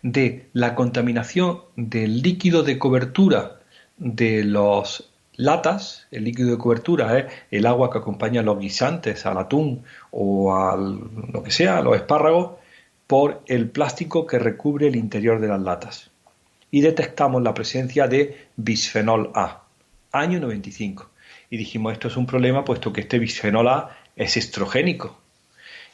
de la contaminación del líquido de cobertura de los latas. El líquido de cobertura es el agua que acompaña a los guisantes, al atún o a lo que sea, a los espárragos, por el plástico que recubre el interior de las latas. Y detectamos la presencia de bisfenol A, año 95. Y dijimos, esto es un problema puesto que este bisfenol A es estrogénico.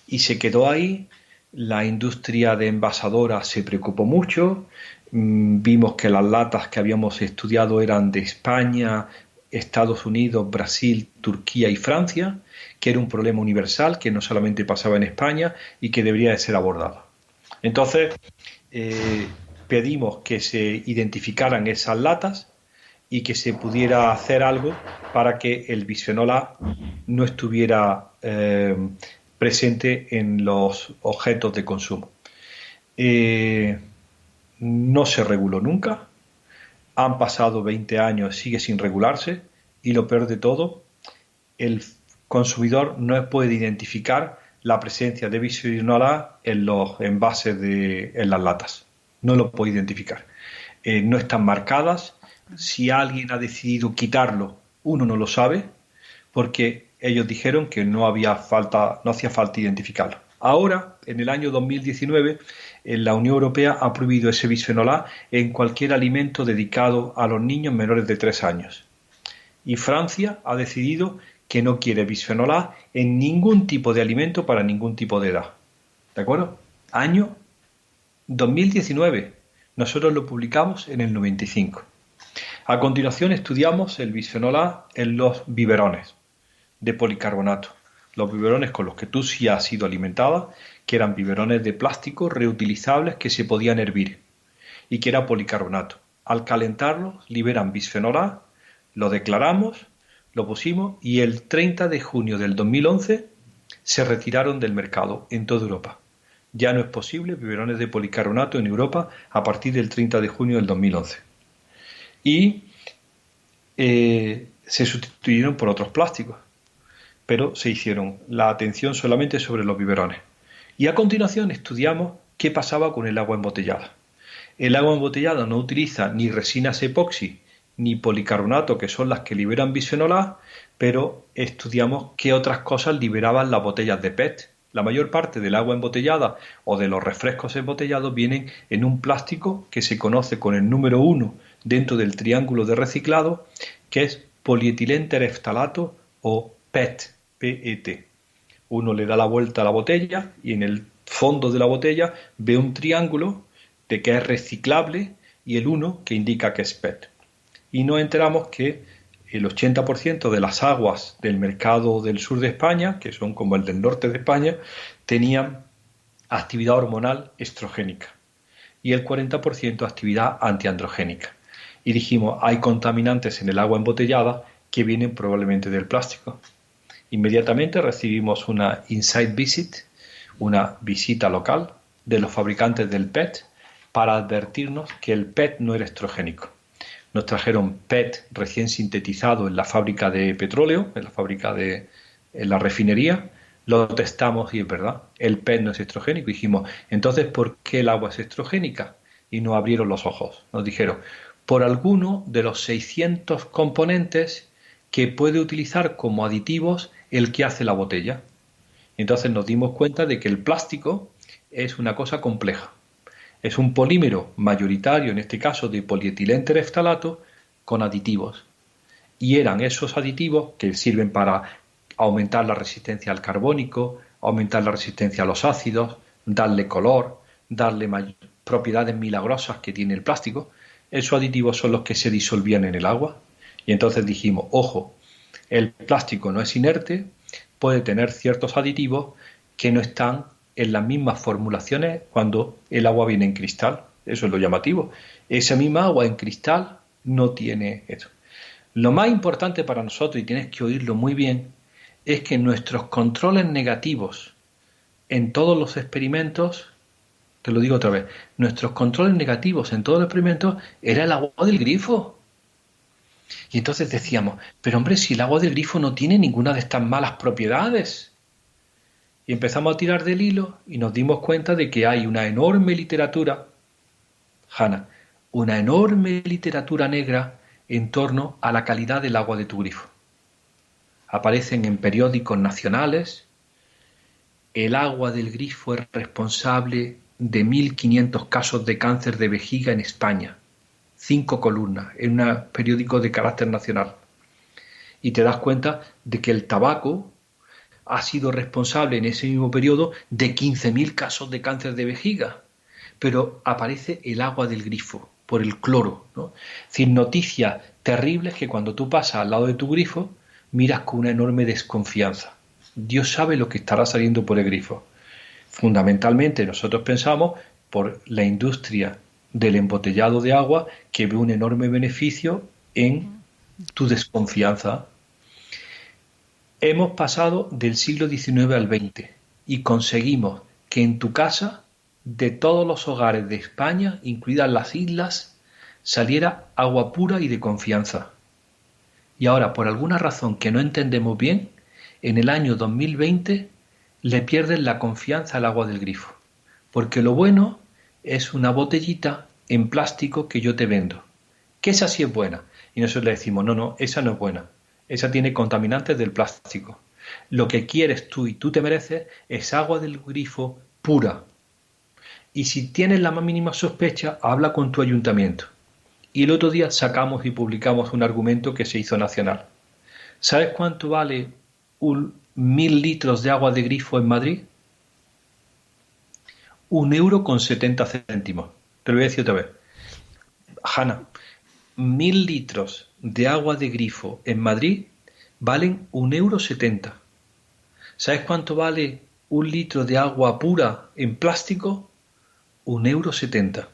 Y se quedó ahí. La industria de envasadora se preocupó mucho. Vimos que las latas que habíamos estudiado eran de España, Estados Unidos, Brasil, Turquía y Francia, que era un problema universal que no solamente pasaba en España y que debería de ser abordado. Entonces, pedimos que se identificaran esas latas y que se pudiera hacer algo para que el bisfenol A no estuviera presente en los objetos de consumo. No se reguló nunca, han pasado 20 años, sigue sin regularse y lo peor de todo, el consumidor no puede identificar la presencia de bisfenol A en los envases en las latas. No lo puede identificar. No están marcadas. Si alguien ha decidido quitarlo, uno no lo sabe porque ellos dijeron que no hacía falta identificarlo. Ahora, en el año 2019, la Unión Europea ha prohibido ese bisfenol A en cualquier alimento dedicado a los niños menores de 3 años. Y Francia ha decidido que no quiere bisfenol A en ningún tipo de alimento para ningún tipo de edad. ¿De acuerdo? Año 2019. Nosotros lo publicamos en el 95. A continuación estudiamos el bisfenol A en los biberones de policarbonato. Los biberones con los que tú sí has sido alimentada, que eran biberones de plástico reutilizables que se podían hervir y que era policarbonato. Al calentarlos liberan bisfenol A, lo declaramos, lo pusimos y el 30 de junio del 2011 se retiraron del mercado en toda Europa. Ya no es posible biberones de policarbonato en Europa a partir del 30 de junio del 2011. Y se sustituyeron por otros plásticos, pero se hicieron la atención solamente sobre los biberones. Y a continuación estudiamos qué pasaba con el agua embotellada. El agua embotellada no utiliza ni resinas epoxi ni policarbonato, que son las que liberan bisfenol A, pero estudiamos qué otras cosas liberaban las botellas de PET. La mayor parte del agua embotellada o de los refrescos embotellados vienen en un plástico que se conoce con el número 1 dentro del triángulo de reciclado, que es polietilén-tereftalato o PET, PET. Uno le da la vuelta a la botella y en el fondo de la botella ve un triángulo de que es reciclable y el 1 que indica que es PET. Y nos enteramos que el 80% de las aguas del mercado del sur de España, que son como el del norte de España, tenían actividad hormonal estrogénica y el 40% actividad antiandrogénica. Y dijimos, hay contaminantes en el agua embotellada que vienen probablemente del plástico. Inmediatamente recibimos una inside visit, una visita local de los fabricantes del PET para advertirnos que el PET no era estrogénico. Nos trajeron PET recién sintetizado en la fábrica de petróleo, en la refinería, lo testamos y es verdad, el PET no es estrogénico. Dijimos, entonces, ¿por qué el agua es estrogénica? Y nos abrieron los ojos. Nos dijeron, por alguno de los 600 componentes que puede utilizar como aditivos el que hace la botella. Entonces nos dimos cuenta de que el plástico es una cosa compleja. Es un polímero mayoritario, en este caso de polietilén-tereftalato, con aditivos. Y eran esos aditivos que sirven para aumentar la resistencia al carbónico, aumentar la resistencia a los ácidos, darle color, darle propiedades milagrosas que tiene el plástico. Esos aditivos son los que se disolvían en el agua. Y entonces dijimos, ojo, el plástico no es inerte, puede tener ciertos aditivos que no están en las mismas formulaciones cuando el agua viene en cristal. Eso es lo llamativo. Esa misma agua en cristal no tiene eso. Lo más importante para nosotros, y tienes que oírlo muy bien, es que nuestros controles negativos en todos los experimentos, te lo digo otra vez, nuestros controles negativos en todos los experimentos era el agua del grifo. Y entonces decíamos, pero hombre, si el agua del grifo no tiene ninguna de estas malas propiedades. Y empezamos a tirar del hilo y nos dimos cuenta de que hay una enorme literatura, Hanna, una enorme literatura negra en torno a la calidad del agua de tu grifo. Aparecen en periódicos nacionales, el agua del grifo es responsable de 1.500 casos de cáncer de vejiga en España. 5 columnas en un periódico de carácter nacional. Y te das cuenta de que el tabaco ha sido responsable en ese mismo periodo de 15.000 casos de cáncer de vejiga. Pero aparece el agua del grifo, por el cloro, ¿no? Es decir, noticias terribles que cuando tú pasas al lado de tu grifo, miras con una enorme desconfianza. Dios sabe lo que estará saliendo por el grifo. Fundamentalmente nosotros pensamos por la industria del embotellado de agua, que ve un enorme beneficio en tu desconfianza. Hemos pasado del siglo XIX al XX y conseguimos que en tu casa, de todos los hogares de España, incluidas las islas, saliera agua pura y de confianza. Y ahora, por alguna razón que no entendemos bien, en el año 2020 le pierden la confianza al agua del grifo. Porque lo bueno es una botellita en plástico que yo te vendo, que esa sí es buena. Y nosotros le decimos, no, esa no es buena. Esa tiene contaminantes del plástico. Lo que quieres tú y tú te mereces es agua del grifo pura. Y si tienes la más mínima sospecha, habla con tu ayuntamiento. Y el otro día sacamos y publicamos un argumento que se hizo nacional. ¿Sabes cuánto vale 1.000 litros de agua de grifo en Madrid? 1,70 € Te lo voy a decir otra vez. Hanna, 1.000 litros de agua de grifo en Madrid valen 1,70 €. ¿Sabes cuánto vale 1 litro de agua pura en plástico? 1,70 €.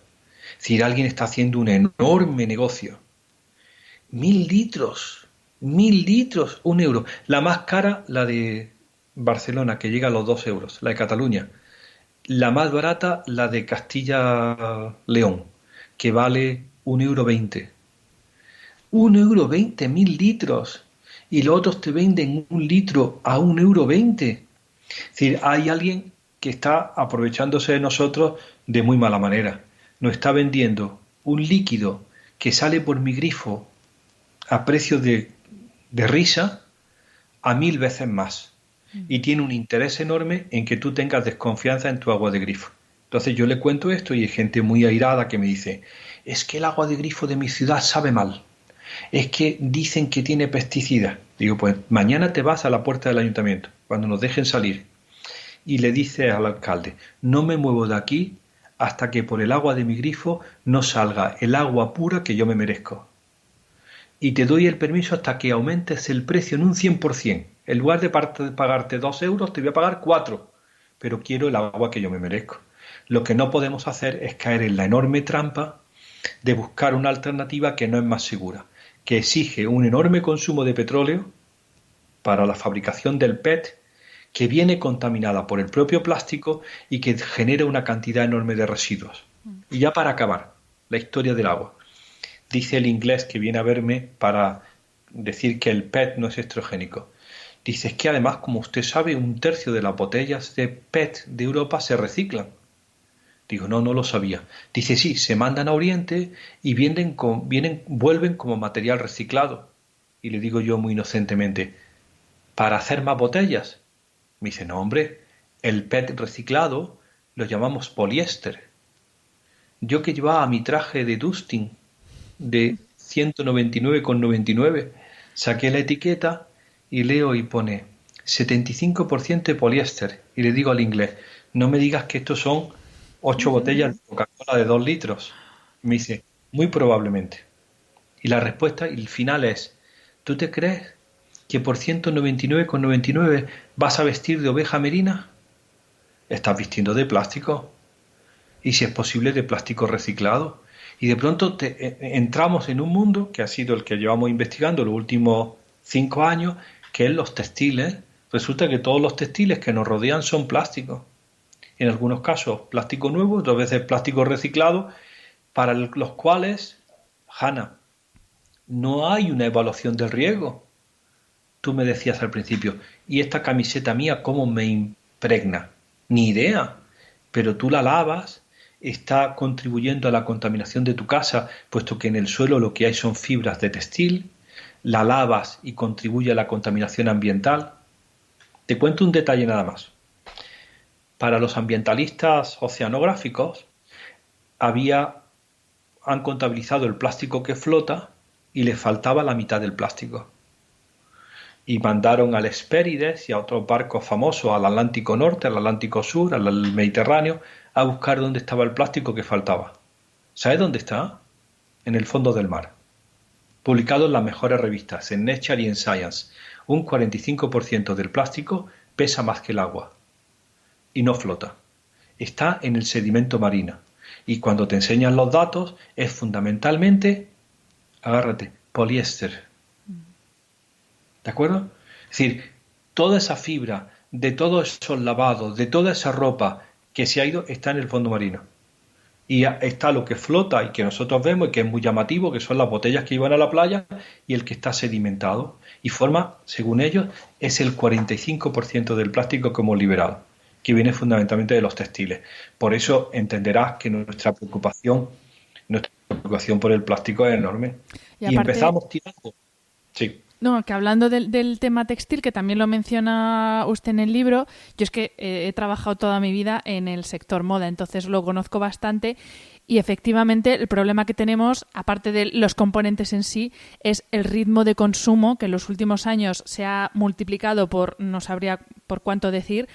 Es decir, alguien está haciendo un enorme negocio. 1.000 litros, 1 €. La más cara, la de Barcelona, que llega a los 2 €, la de Cataluña. La más barata, la de Castilla-León, que vale 1,20 €. 1,20 € 1.000 litros. Y los otros te venden 1 litro a 1,20 €. Es decir, hay alguien que está aprovechándose de nosotros de muy mala manera. Nos está vendiendo un líquido que sale por mi grifo a precio de risa a 1.000 veces más. Y tiene un interés enorme en que tú tengas desconfianza en tu agua de grifo. Entonces yo le cuento esto y hay gente muy airada que me dice, es que el agua de grifo de mi ciudad sabe mal. Es que dicen que tiene pesticidas. Digo, pues mañana te vas a la puerta del ayuntamiento, cuando nos dejen salir, y le dices al alcalde, no me muevo de aquí hasta que por el agua de mi grifo no salga el agua pura que yo me merezco. Y te doy el permiso hasta que aumentes el precio en un 100%. En lugar de pagarte 2 € te voy a pagar 4, pero quiero el agua que yo me merezco. Lo que no podemos hacer es caer en la enorme trampa de buscar una alternativa que no es más segura, que exige un enorme consumo de petróleo para la fabricación del PET, que viene contaminada por el propio plástico y que genera una cantidad enorme de residuos. Y ya para acabar, la historia del agua. Dice el inglés que viene a verme para decir que el PET no es estrogénico. Dice, es que además, como usted sabe, 1/3 de las botellas de PET de Europa se reciclan. Digo, no lo sabía. Dice, sí, se mandan a Oriente y vuelven como material reciclado. Y le digo yo muy inocentemente, ¿para hacer más botellas? Me dice, no, hombre, el PET reciclado lo llamamos poliéster. Yo que llevaba mi traje de dusting de 199,99, saqué la etiqueta y leo y pone 75% de poliéster. Y le digo al inglés, no me digas que estos son 8 botellas de Coca-Cola de 2 litros. Me dice, muy probablemente. Y la respuesta y el final es, ¿tú te crees que por 199,99 vas a vestir de oveja merina? Estás vistiendo de plástico. Y si es posible, de plástico reciclado. Y de pronto entramos en un mundo que ha sido el que llevamos investigando los últimos 5 años, que es los textiles. Resulta que todos los textiles que nos rodean son plásticos. En algunos casos plástico nuevo, otras veces plástico reciclado, para los cuales, Hanna, no hay una evaluación del riesgo. Tú me decías al principio, ¿y esta camiseta mía cómo me impregna? Ni idea, pero tú la lavas, está contribuyendo a la contaminación de tu casa, puesto que en el suelo lo que hay son fibras de textil, la lavas y contribuye a la contaminación ambiental. Te cuento un detalle nada más. Para los ambientalistas oceanográficos han contabilizado el plástico que flota y le faltaba la mitad del plástico. Y mandaron al Hespérides y a otros barcos famosos al Atlántico Norte, al Atlántico Sur, al Mediterráneo, a buscar dónde estaba el plástico que faltaba. ¿Sabes dónde está? En el fondo del mar. Publicado en las mejores revistas, en Nature y en Science. Un 45% del plástico pesa más que el agua. Y no flota. Está en el sedimento marino. Y cuando te enseñan los datos, es fundamentalmente, agárrate, poliéster. ¿De acuerdo? Es decir, toda esa fibra, de todos esos lavados, de toda esa ropa que se ha ido, está en el fondo marino. Y está lo que flota y que nosotros vemos y que es muy llamativo, que son las botellas que iban a la playa y el que está sedimentado. Y forma, según ellos, es el 45% del plástico que hemos liberado, que viene fundamentalmente de los textiles. Por eso entenderás que nuestra preocupación por el plástico es enorme. Y aparte, empezamos tirando. Sí. No, que hablando del tema textil, que también lo menciona usted en el libro, yo es que he trabajado toda mi vida en el sector moda, entonces lo conozco bastante y efectivamente el problema que tenemos, aparte de los componentes en sí, es el ritmo de consumo que en los últimos años se ha multiplicado por, no sabría por cuánto decir,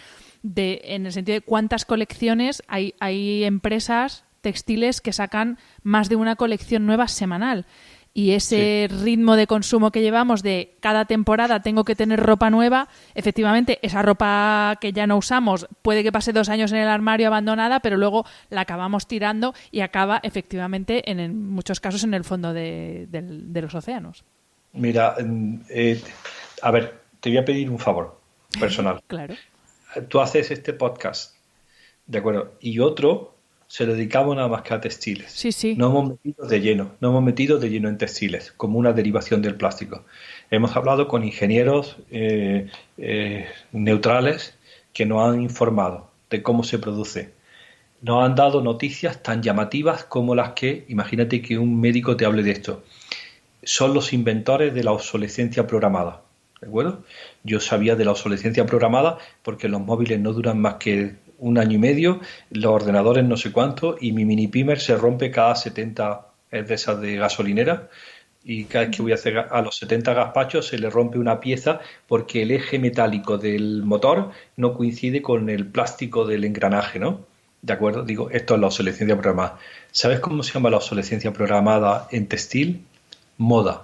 en el sentido de cuántas colecciones hay empresas textiles que sacan más de una colección nueva semanal. Y ese ritmo de consumo que llevamos de cada temporada tengo que tener ropa nueva, efectivamente esa ropa que ya no usamos puede que pase 2 años en el armario abandonada, pero luego la acabamos tirando y acaba efectivamente en muchos casos en el fondo de los océanos. Mira, a ver, te voy a pedir un favor personal. Claro. Tú haces este podcast, ¿de acuerdo? Y otro se lo dedicamos nada más que a textiles. Sí, sí. Nos hemos metido de lleno en textiles, como una derivación del plástico. Hemos hablado con ingenieros neutrales que nos han informado de cómo se produce. Nos han dado noticias tan llamativas como las que, imagínate que un médico te hable de esto. Son los inventores de la obsolescencia programada. ¿De acuerdo? Yo sabía de la obsolescencia programada porque los móviles no duran más que 1 año y medio, los ordenadores no sé cuánto, y mi mini pimer se rompe cada 70, es de esas de gasolinera, y cada vez que voy a hacer a los 70 gazpachos se le rompe una pieza porque el eje metálico del motor no coincide con el plástico del engranaje, ¿no? ¿De acuerdo? Digo, esto es la obsolescencia programada. ¿Sabes cómo se llama la obsolescencia programada en textil? Moda.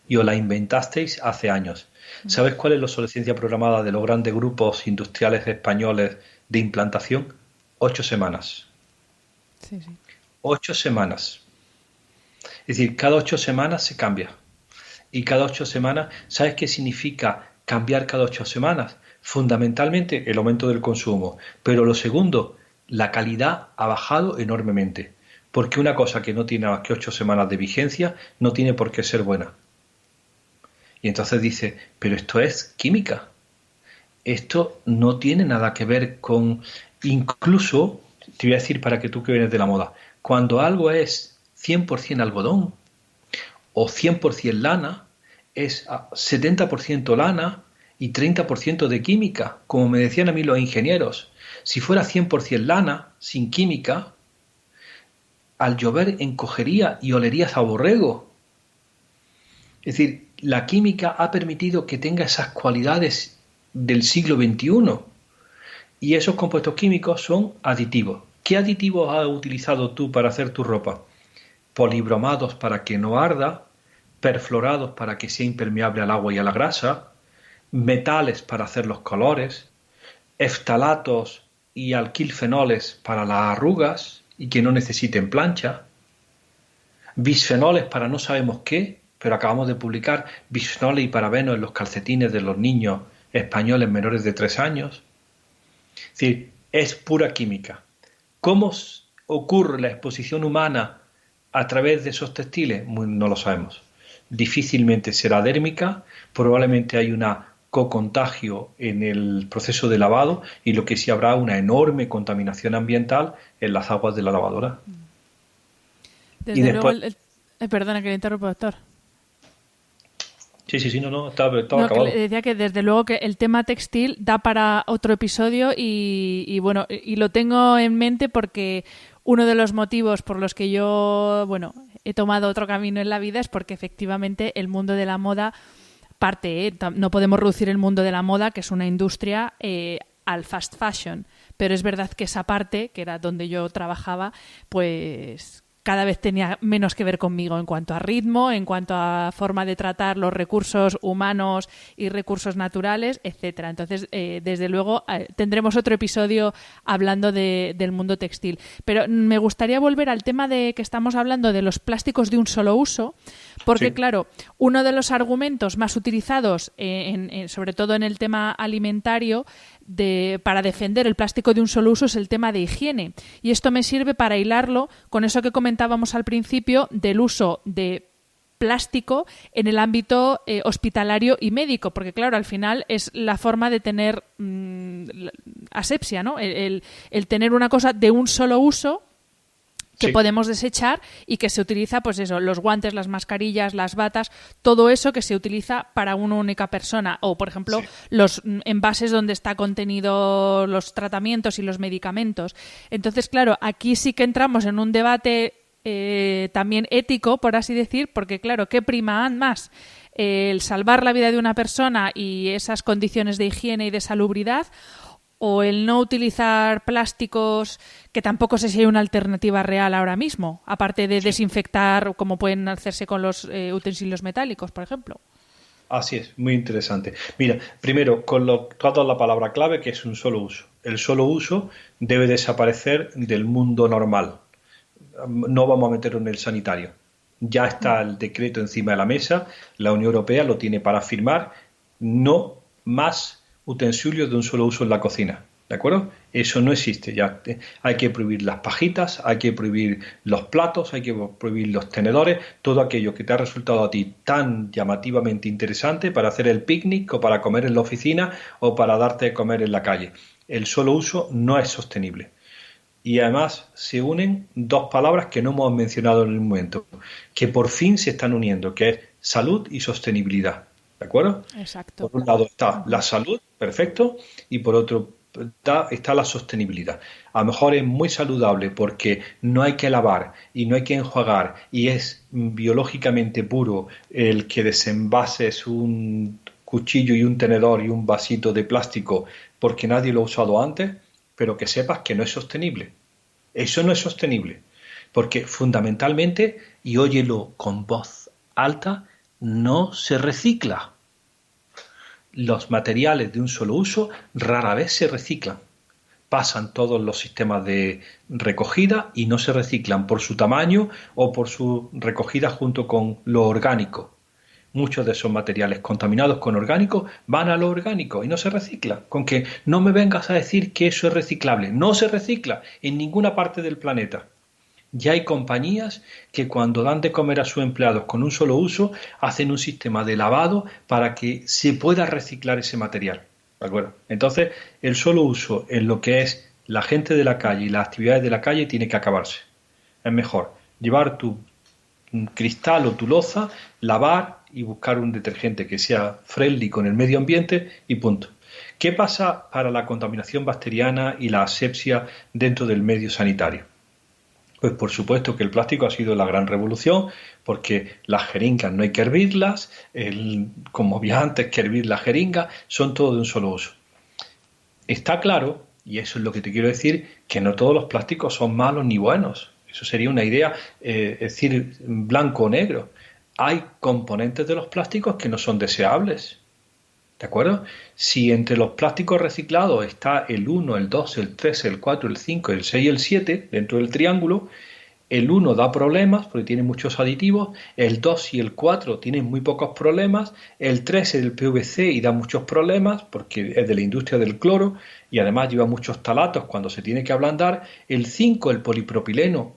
Y os la inventasteis hace años. ¿Sabes cuál es la obsolescencia programada de los grandes grupos industriales españoles de implantación? 8 semanas. Sí, sí. 8 semanas. Es decir, cada 8 semanas se cambia. Y cada 8 semanas, ¿sabes qué significa cambiar cada 8 semanas? Fundamentalmente el aumento del consumo. Pero lo segundo, la calidad ha bajado enormemente. Porque una cosa que no tiene más que 8 semanas de vigencia no tiene por qué ser buena. Y entonces dice, pero esto es química. Esto no tiene nada que ver con... Incluso, te voy a decir para que tú que vienes de la moda, cuando algo es 100% algodón o 100% lana, es 70% lana y 30% de química, como me decían a mí los ingenieros. Si fuera 100% lana, sin química, al llover encogería y olerías a borrego. Es decir, la química ha permitido que tenga esas cualidades del siglo XXI. Y esos compuestos químicos son aditivos. ¿Qué aditivos has utilizado tú para hacer tu ropa? Polibromados para que no arda, perfluorados para que sea impermeable al agua y a la grasa, metales para hacer los colores, eftalatos y alquilfenoles para las arrugas y que no necesiten plancha, bisfenoles para no sabemos qué, pero acabamos de publicar bisfenoles y parabenos en los calcetines de los niños españoles menores de 3 años. Es decir, es pura química. ¿Cómo ocurre la exposición humana a través de esos textiles? No lo sabemos. Difícilmente será dérmica, probablemente hay una co-contagio en el proceso de lavado y lo que sí habrá una enorme contaminación ambiental en las aguas de la lavadora. Desde y después... luego perdona que le interrumpa, doctor. Sí, estaba acabado. Le decía que desde luego que el tema textil da para otro episodio y bueno, y lo tengo en mente porque uno de los motivos por los que yo, he tomado otro camino en la vida es porque efectivamente el mundo de la moda parte, no podemos reducir el mundo de la moda, que es una industria, al fast fashion, pero es verdad que esa parte, que era donde yo trabajaba, pues cada vez tenía menos que ver conmigo en cuanto a ritmo, en cuanto a forma de tratar los recursos humanos y recursos naturales, etcétera. Entonces, desde luego, tendremos otro episodio hablando del mundo textil. Pero me gustaría volver al tema de que estamos hablando de los plásticos de un solo uso, porque, sí, claro, uno de los argumentos más utilizados, sobre todo en el tema alimentario, para defender el plástico de un solo uso es el tema de higiene. Y esto me sirve para hilarlo con eso que comentábamos al principio del uso de plástico en el ámbito hospitalario y médico, porque claro, al final es la forma de tener asepsia, ¿no? El tener una cosa de un solo uso que Sí. podemos desechar y que se utiliza, pues eso, los guantes, las mascarillas, las batas, todo eso que se utiliza para una única persona. O, por ejemplo, Sí. los envases donde está contenido los tratamientos y los medicamentos. Entonces, claro, aquí sí que entramos en un debate también ético, por así decir, porque, claro, ¿qué prima más? El salvar la vida de una persona y esas condiciones de higiene y de salubridad, o el no utilizar plásticos, que tampoco sé si hay una alternativa real ahora mismo, aparte de desinfectar, como pueden hacerse con los utensilios metálicos, por ejemplo. Así es, muy interesante. Mira, primero, tú has dado la palabra clave que es un solo uso. El solo uso debe desaparecer del mundo normal. No vamos a meterlo en el sanitario. Ya está el decreto encima de la mesa, la Unión Europea lo tiene para firmar, no más utensilios de un solo uso en la cocina, ¿de acuerdo? Eso no existe, ya hay que prohibir las pajitas, hay que prohibir los platos, hay que prohibir los tenedores, todo aquello que te ha resultado a ti tan llamativamente interesante para hacer el picnic o para comer en la oficina o para darte de comer en la calle. El solo uso no es sostenible. Y además se unen dos palabras que no hemos mencionado en el momento, que por fin se están uniendo, que es salud y sostenibilidad. ¿De acuerdo? Exacto. Por un lado está la salud, perfecto, y por otro está la sostenibilidad. A lo mejor es muy saludable porque no hay que lavar y no hay que enjuagar y es biológicamente puro el que desenvases un cuchillo y un tenedor y un vasito de plástico porque nadie lo ha usado antes, pero que sepas que no es sostenible. Eso no es sostenible, porque fundamentalmente, y óyelo con voz alta, no se recicla. Los materiales de un solo uso rara vez se reciclan. Pasan todos los sistemas de recogida y no se reciclan por su tamaño o por su recogida junto con lo orgánico. Muchos de esos materiales contaminados con orgánicos van a lo orgánico y no se recicla. Con que no me vengas a decir que eso es reciclable. No se recicla en ninguna parte del planeta. Ya hay compañías que cuando dan de comer a sus empleados con un solo uso, hacen un sistema de lavado para que se pueda reciclar ese material. ¿De acuerdo? Entonces, el solo uso en lo que es la gente de la calle y las actividades de la calle tiene que acabarse. Es mejor llevar tu cristal o tu loza, lavar y buscar un detergente que sea friendly con el medio ambiente y punto. ¿Qué pasa para la contaminación bacteriana y la asepsia dentro del medio sanitario? Pues por supuesto que el plástico ha sido la gran revolución, porque las jeringas no hay que hervirlas, como había antes que hervir la jeringa, son todo de un solo uso. Está claro, y eso es lo que te quiero decir, que no todos los plásticos son malos ni buenos. Eso sería una idea, es decir, blanco o negro. Hay componentes de los plásticos que no son deseables. ¿De acuerdo? Si entre los plásticos reciclados está el 1, el 2, el 3, el 4, el 5, el 6 y el 7 dentro del triángulo, el 1 da problemas porque tiene muchos aditivos, el 2 y el 4 tienen muy pocos problemas, el 3 es el PVC y da muchos problemas porque es de la industria del cloro y además lleva muchos talatos cuando se tiene que ablandar, el 5, el polipropileno,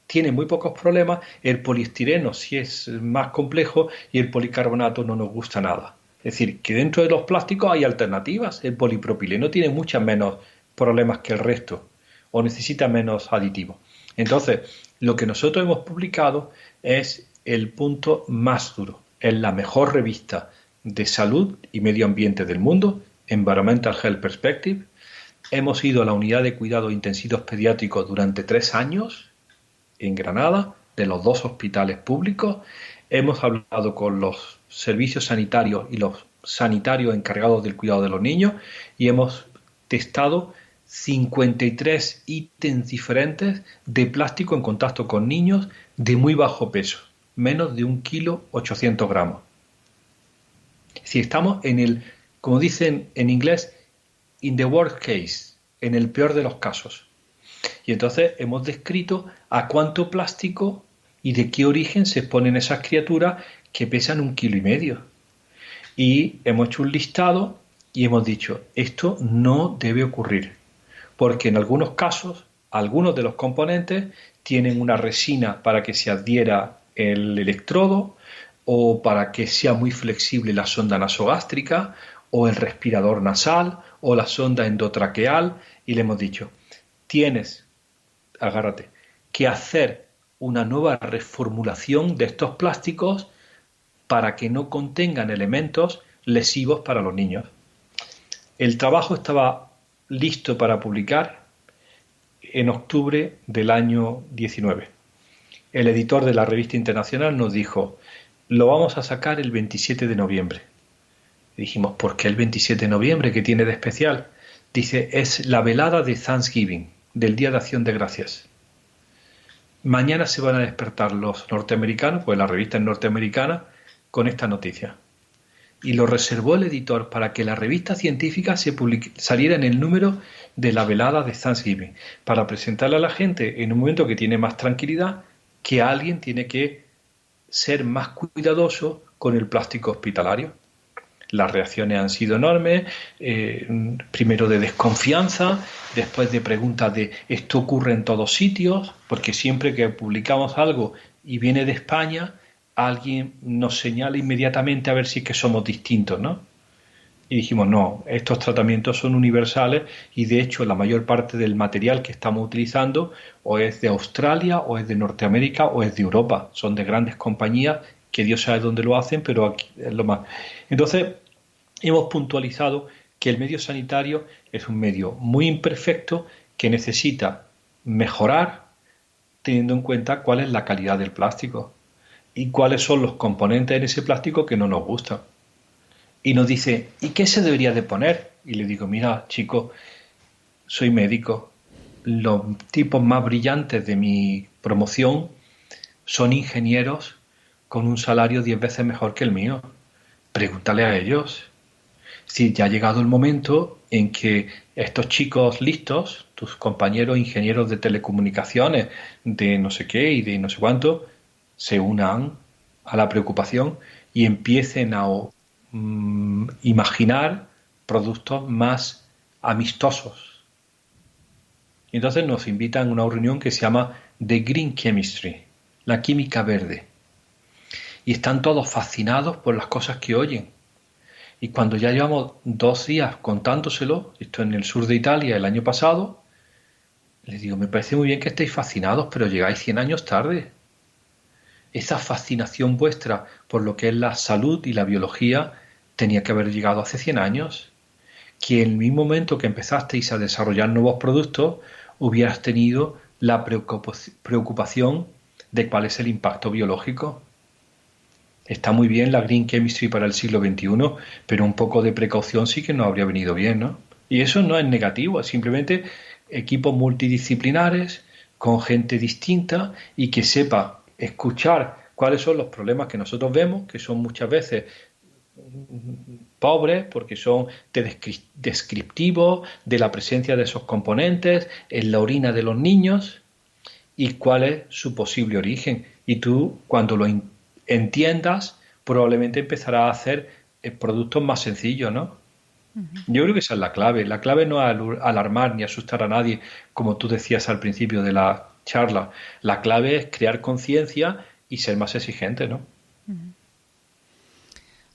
tiene muy pocos problemas, el poliestireno sí es más complejo y el policarbonato no nos gusta nada. Es decir, que dentro de los plásticos hay alternativas. El polipropileno tiene muchos menos problemas que el resto o necesita menos aditivos. Entonces, lo que nosotros hemos publicado es el punto más duro. Es la mejor revista de salud y medio ambiente del mundo, Environmental Health Perspective. Hemos ido a la unidad de cuidados intensivos pediátricos durante 3 años en Granada, de los 2 hospitales públicos. Hemos hablado con los servicios sanitarios y los sanitarios encargados del cuidado de los niños y hemos testado 53 ítems diferentes de plástico en contacto con niños de muy bajo peso, menos de 1,8 kg. Si estamos en el, como dicen en inglés, in the worst case, en el peor de los casos. Y entonces hemos descrito a cuánto plástico y de qué origen se exponen esas criaturas que pesan 1,5 kg. Y hemos hecho un listado y hemos dicho, esto no debe ocurrir, porque en algunos casos, algunos de los componentes tienen una resina para que se adhiera el electrodo o para que sea muy flexible la sonda nasogástrica o el respirador nasal o la sonda endotraqueal y le hemos dicho, agárrate, que hacer una nueva reformulación de estos plásticos para que no contengan elementos lesivos para los niños. El trabajo estaba listo para publicar en octubre del año 19. El editor de la revista internacional nos dijo: lo vamos a sacar el 27 de noviembre. Y dijimos: ¿por qué el 27 de noviembre? ¿Qué tiene de especial? Dice: es la velada de Thanksgiving, del Día de Acción de Gracias. Mañana se van a despertar los norteamericanos, pues la revista es norteamericana, con esta noticia. Y lo reservó el editor para que la revista científica saliera en el número de la velada de Thanksgiving, para presentarle a la gente en un momento que tiene más tranquilidad, que alguien tiene que ser más cuidadoso con el plástico hospitalario. Las reacciones han sido enormes, primero de desconfianza, después de preguntas de ¿esto ocurre en todos sitios? Porque siempre que publicamos algo y viene de España, alguien nos señala inmediatamente a ver si es que somos distintos, ¿no? Y dijimos: no, estos tratamientos son universales, y de hecho la mayor parte del material que estamos utilizando o es de Australia, o es de Norteamérica, o es de Europa. Son de grandes compañías que Dios sabe dónde lo hacen, pero aquí es lo más. Entonces, hemos puntualizado que el medio sanitario es un medio muy imperfecto que necesita mejorar, teniendo en cuenta cuál es la calidad del plástico y cuáles son los componentes en ese plástico que no nos gustan. Y nos dice: ¿y qué se debería de poner? Y le digo: mira, chico, soy médico. Los tipos más brillantes de mi promoción son ingenieros con un salario 10 veces mejor que el mío. Pregúntale a ellos. Sí, ya ha llegado el momento en que estos chicos listos, tus compañeros ingenieros de telecomunicaciones, de no sé qué y de no sé cuánto, se unan a la preocupación y empiecen a imaginar productos más amistosos. Y entonces nos invitan a una reunión que se llama The Green Chemistry, la química verde. Y están todos fascinados por las cosas que oyen. Y cuando ya llevamos 2 días contándoselo, esto en el sur de Italia el año pasado, les digo: me parece muy bien que estéis fascinados, pero llegáis 100 años tarde. Esa fascinación vuestra por lo que es la salud y la biología tenía que haber llegado hace 100 años. Que en el mismo momento que empezasteis a desarrollar nuevos productos, hubieras tenido la preocupación de cuál es el impacto biológico. Está muy bien la Green Chemistry para el siglo XXI, pero un poco de precaución sí que nos habría venido bien, ¿no? Y eso no es negativo, es simplemente equipos multidisciplinares, con gente distinta y que sepa escuchar cuáles son los problemas que nosotros vemos, que son muchas veces pobres, porque son descriptivos de la presencia de esos componentes en la orina de los niños, y cuál es su posible origen. Y tú, cuando lo entiendas, probablemente empezarás a hacer productos más sencillos, ¿no? Yo creo que esa es la clave. La clave no es alarmar ni asustar a nadie, como tú decías al principio de la charla. La clave es crear conciencia y ser más exigente, ¿no?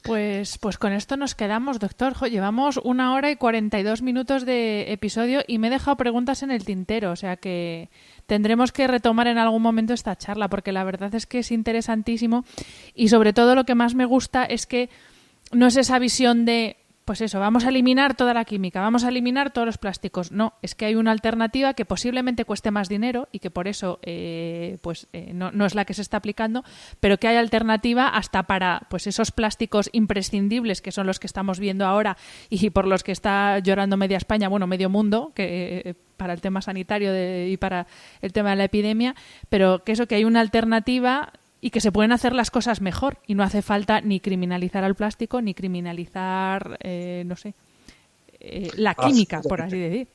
Pues con esto nos quedamos, doctor. Llevamos 1 hora y 42 minutos de episodio y me he dejado preguntas en el tintero, o sea que tendremos que retomar en algún momento esta charla, porque la verdad es que es interesantísimo, y sobre todo lo que más me gusta es que no es esa visión de, pues eso, vamos a eliminar toda la química, vamos a eliminar todos los plásticos. No, es que hay una alternativa que posiblemente cueste más dinero y que por eso no es la que se está aplicando, pero que hay alternativa hasta para pues esos plásticos imprescindibles, que son los que estamos viendo ahora y por los que está llorando media España, bueno, medio mundo, que para el tema sanitario y para el tema de la epidemia, pero que hay una alternativa y que se pueden hacer las cosas mejor y no hace falta ni criminalizar al plástico ni criminalizar, la química, por así decir.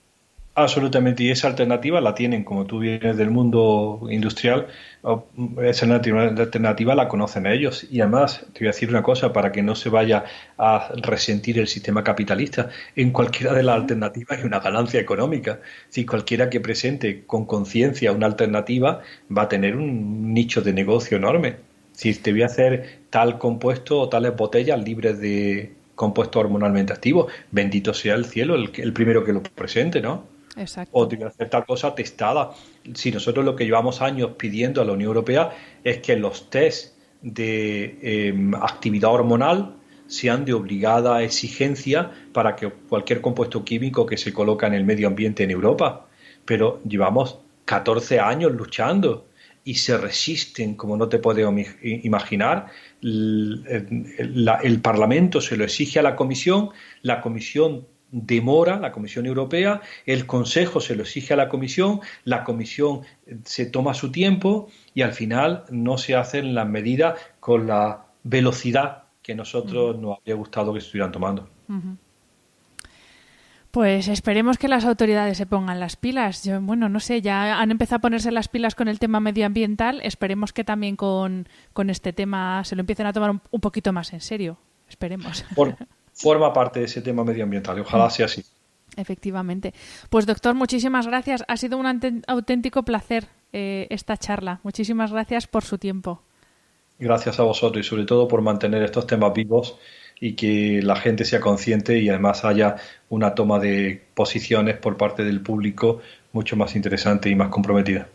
Absolutamente, y esa alternativa la tienen, como tú vienes del mundo industrial, esa alternativa la conocen ellos. Y además, te voy a decir una cosa, para que no se vaya a resentir el sistema capitalista: en cualquiera de las alternativas hay una ganancia económica. Si cualquiera que presente con conciencia una alternativa va a tener un nicho de negocio enorme. Si te voy a hacer tal compuesto o tales botellas libres de compuestos hormonalmente activos, bendito sea el cielo, el primero que lo presente, ¿no? Exacto. O tiene que hacer tal cosa testada. Si nosotros lo que llevamos años pidiendo a la Unión Europea es que los test de actividad hormonal sean de obligada exigencia para que cualquier compuesto químico que se coloca en el medio ambiente en Europa. Pero llevamos 14 años luchando y se resisten, como no te puedes imaginar. El Parlamento se lo exige a la Comisión demora, la Comisión Europea, el Consejo se lo exige a la Comisión se toma su tiempo y al final no se hacen las medidas con la velocidad que nosotros nos habría gustado que se estuvieran tomando. Pues esperemos que las autoridades se pongan las pilas. No sé, ya han empezado a ponerse las pilas con el tema medioambiental. Esperemos que también con este tema se lo empiecen a tomar un poquito más en serio. Esperemos. Forma parte de ese tema medioambiental y ojalá sea así. Efectivamente. Pues doctor, muchísimas gracias. Ha sido un auténtico placer esta charla. Muchísimas gracias por su tiempo. Gracias a vosotros y sobre todo por mantener estos temas vivos y que la gente sea consciente y además haya una toma de posiciones por parte del público mucho más interesante y más comprometida.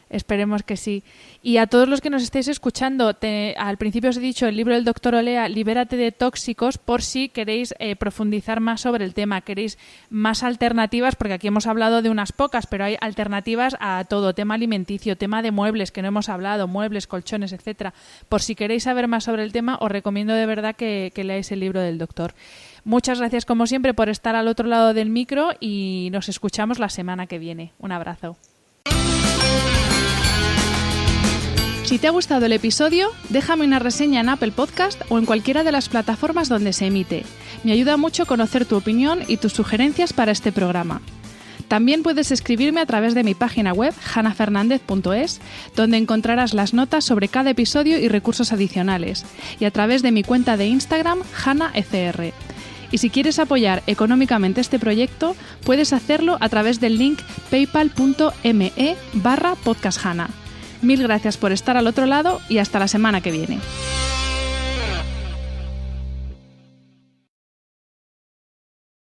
Esperemos que sí. Y a todos los que nos estéis escuchando, al principio os he dicho el libro del doctor Olea, Libérate de tóxicos, por si queréis profundizar más sobre el tema, queréis más alternativas, porque aquí hemos hablado de unas pocas, pero hay alternativas a todo, tema alimenticio, tema de muebles, que no hemos hablado, muebles, colchones, etcétera. Por si queréis saber más sobre el tema, os recomiendo de verdad que leáis el libro del doctor. Muchas gracias, como siempre, por estar al otro lado del micro y nos escuchamos la semana que viene. Un abrazo. Si te ha gustado el episodio, déjame una reseña en Apple Podcast o en cualquiera de las plataformas donde se emite. Me ayuda mucho conocer tu opinión y tus sugerencias para este programa. También puedes escribirme a través de mi página web, hanafernandez.es, donde encontrarás las notas sobre cada episodio y recursos adicionales, y a través de mi cuenta de Instagram, hanaecr. Y si quieres apoyar económicamente este proyecto, puedes hacerlo a través del link paypal.me/podcasthana. Mil gracias por estar al otro lado y hasta la semana que viene.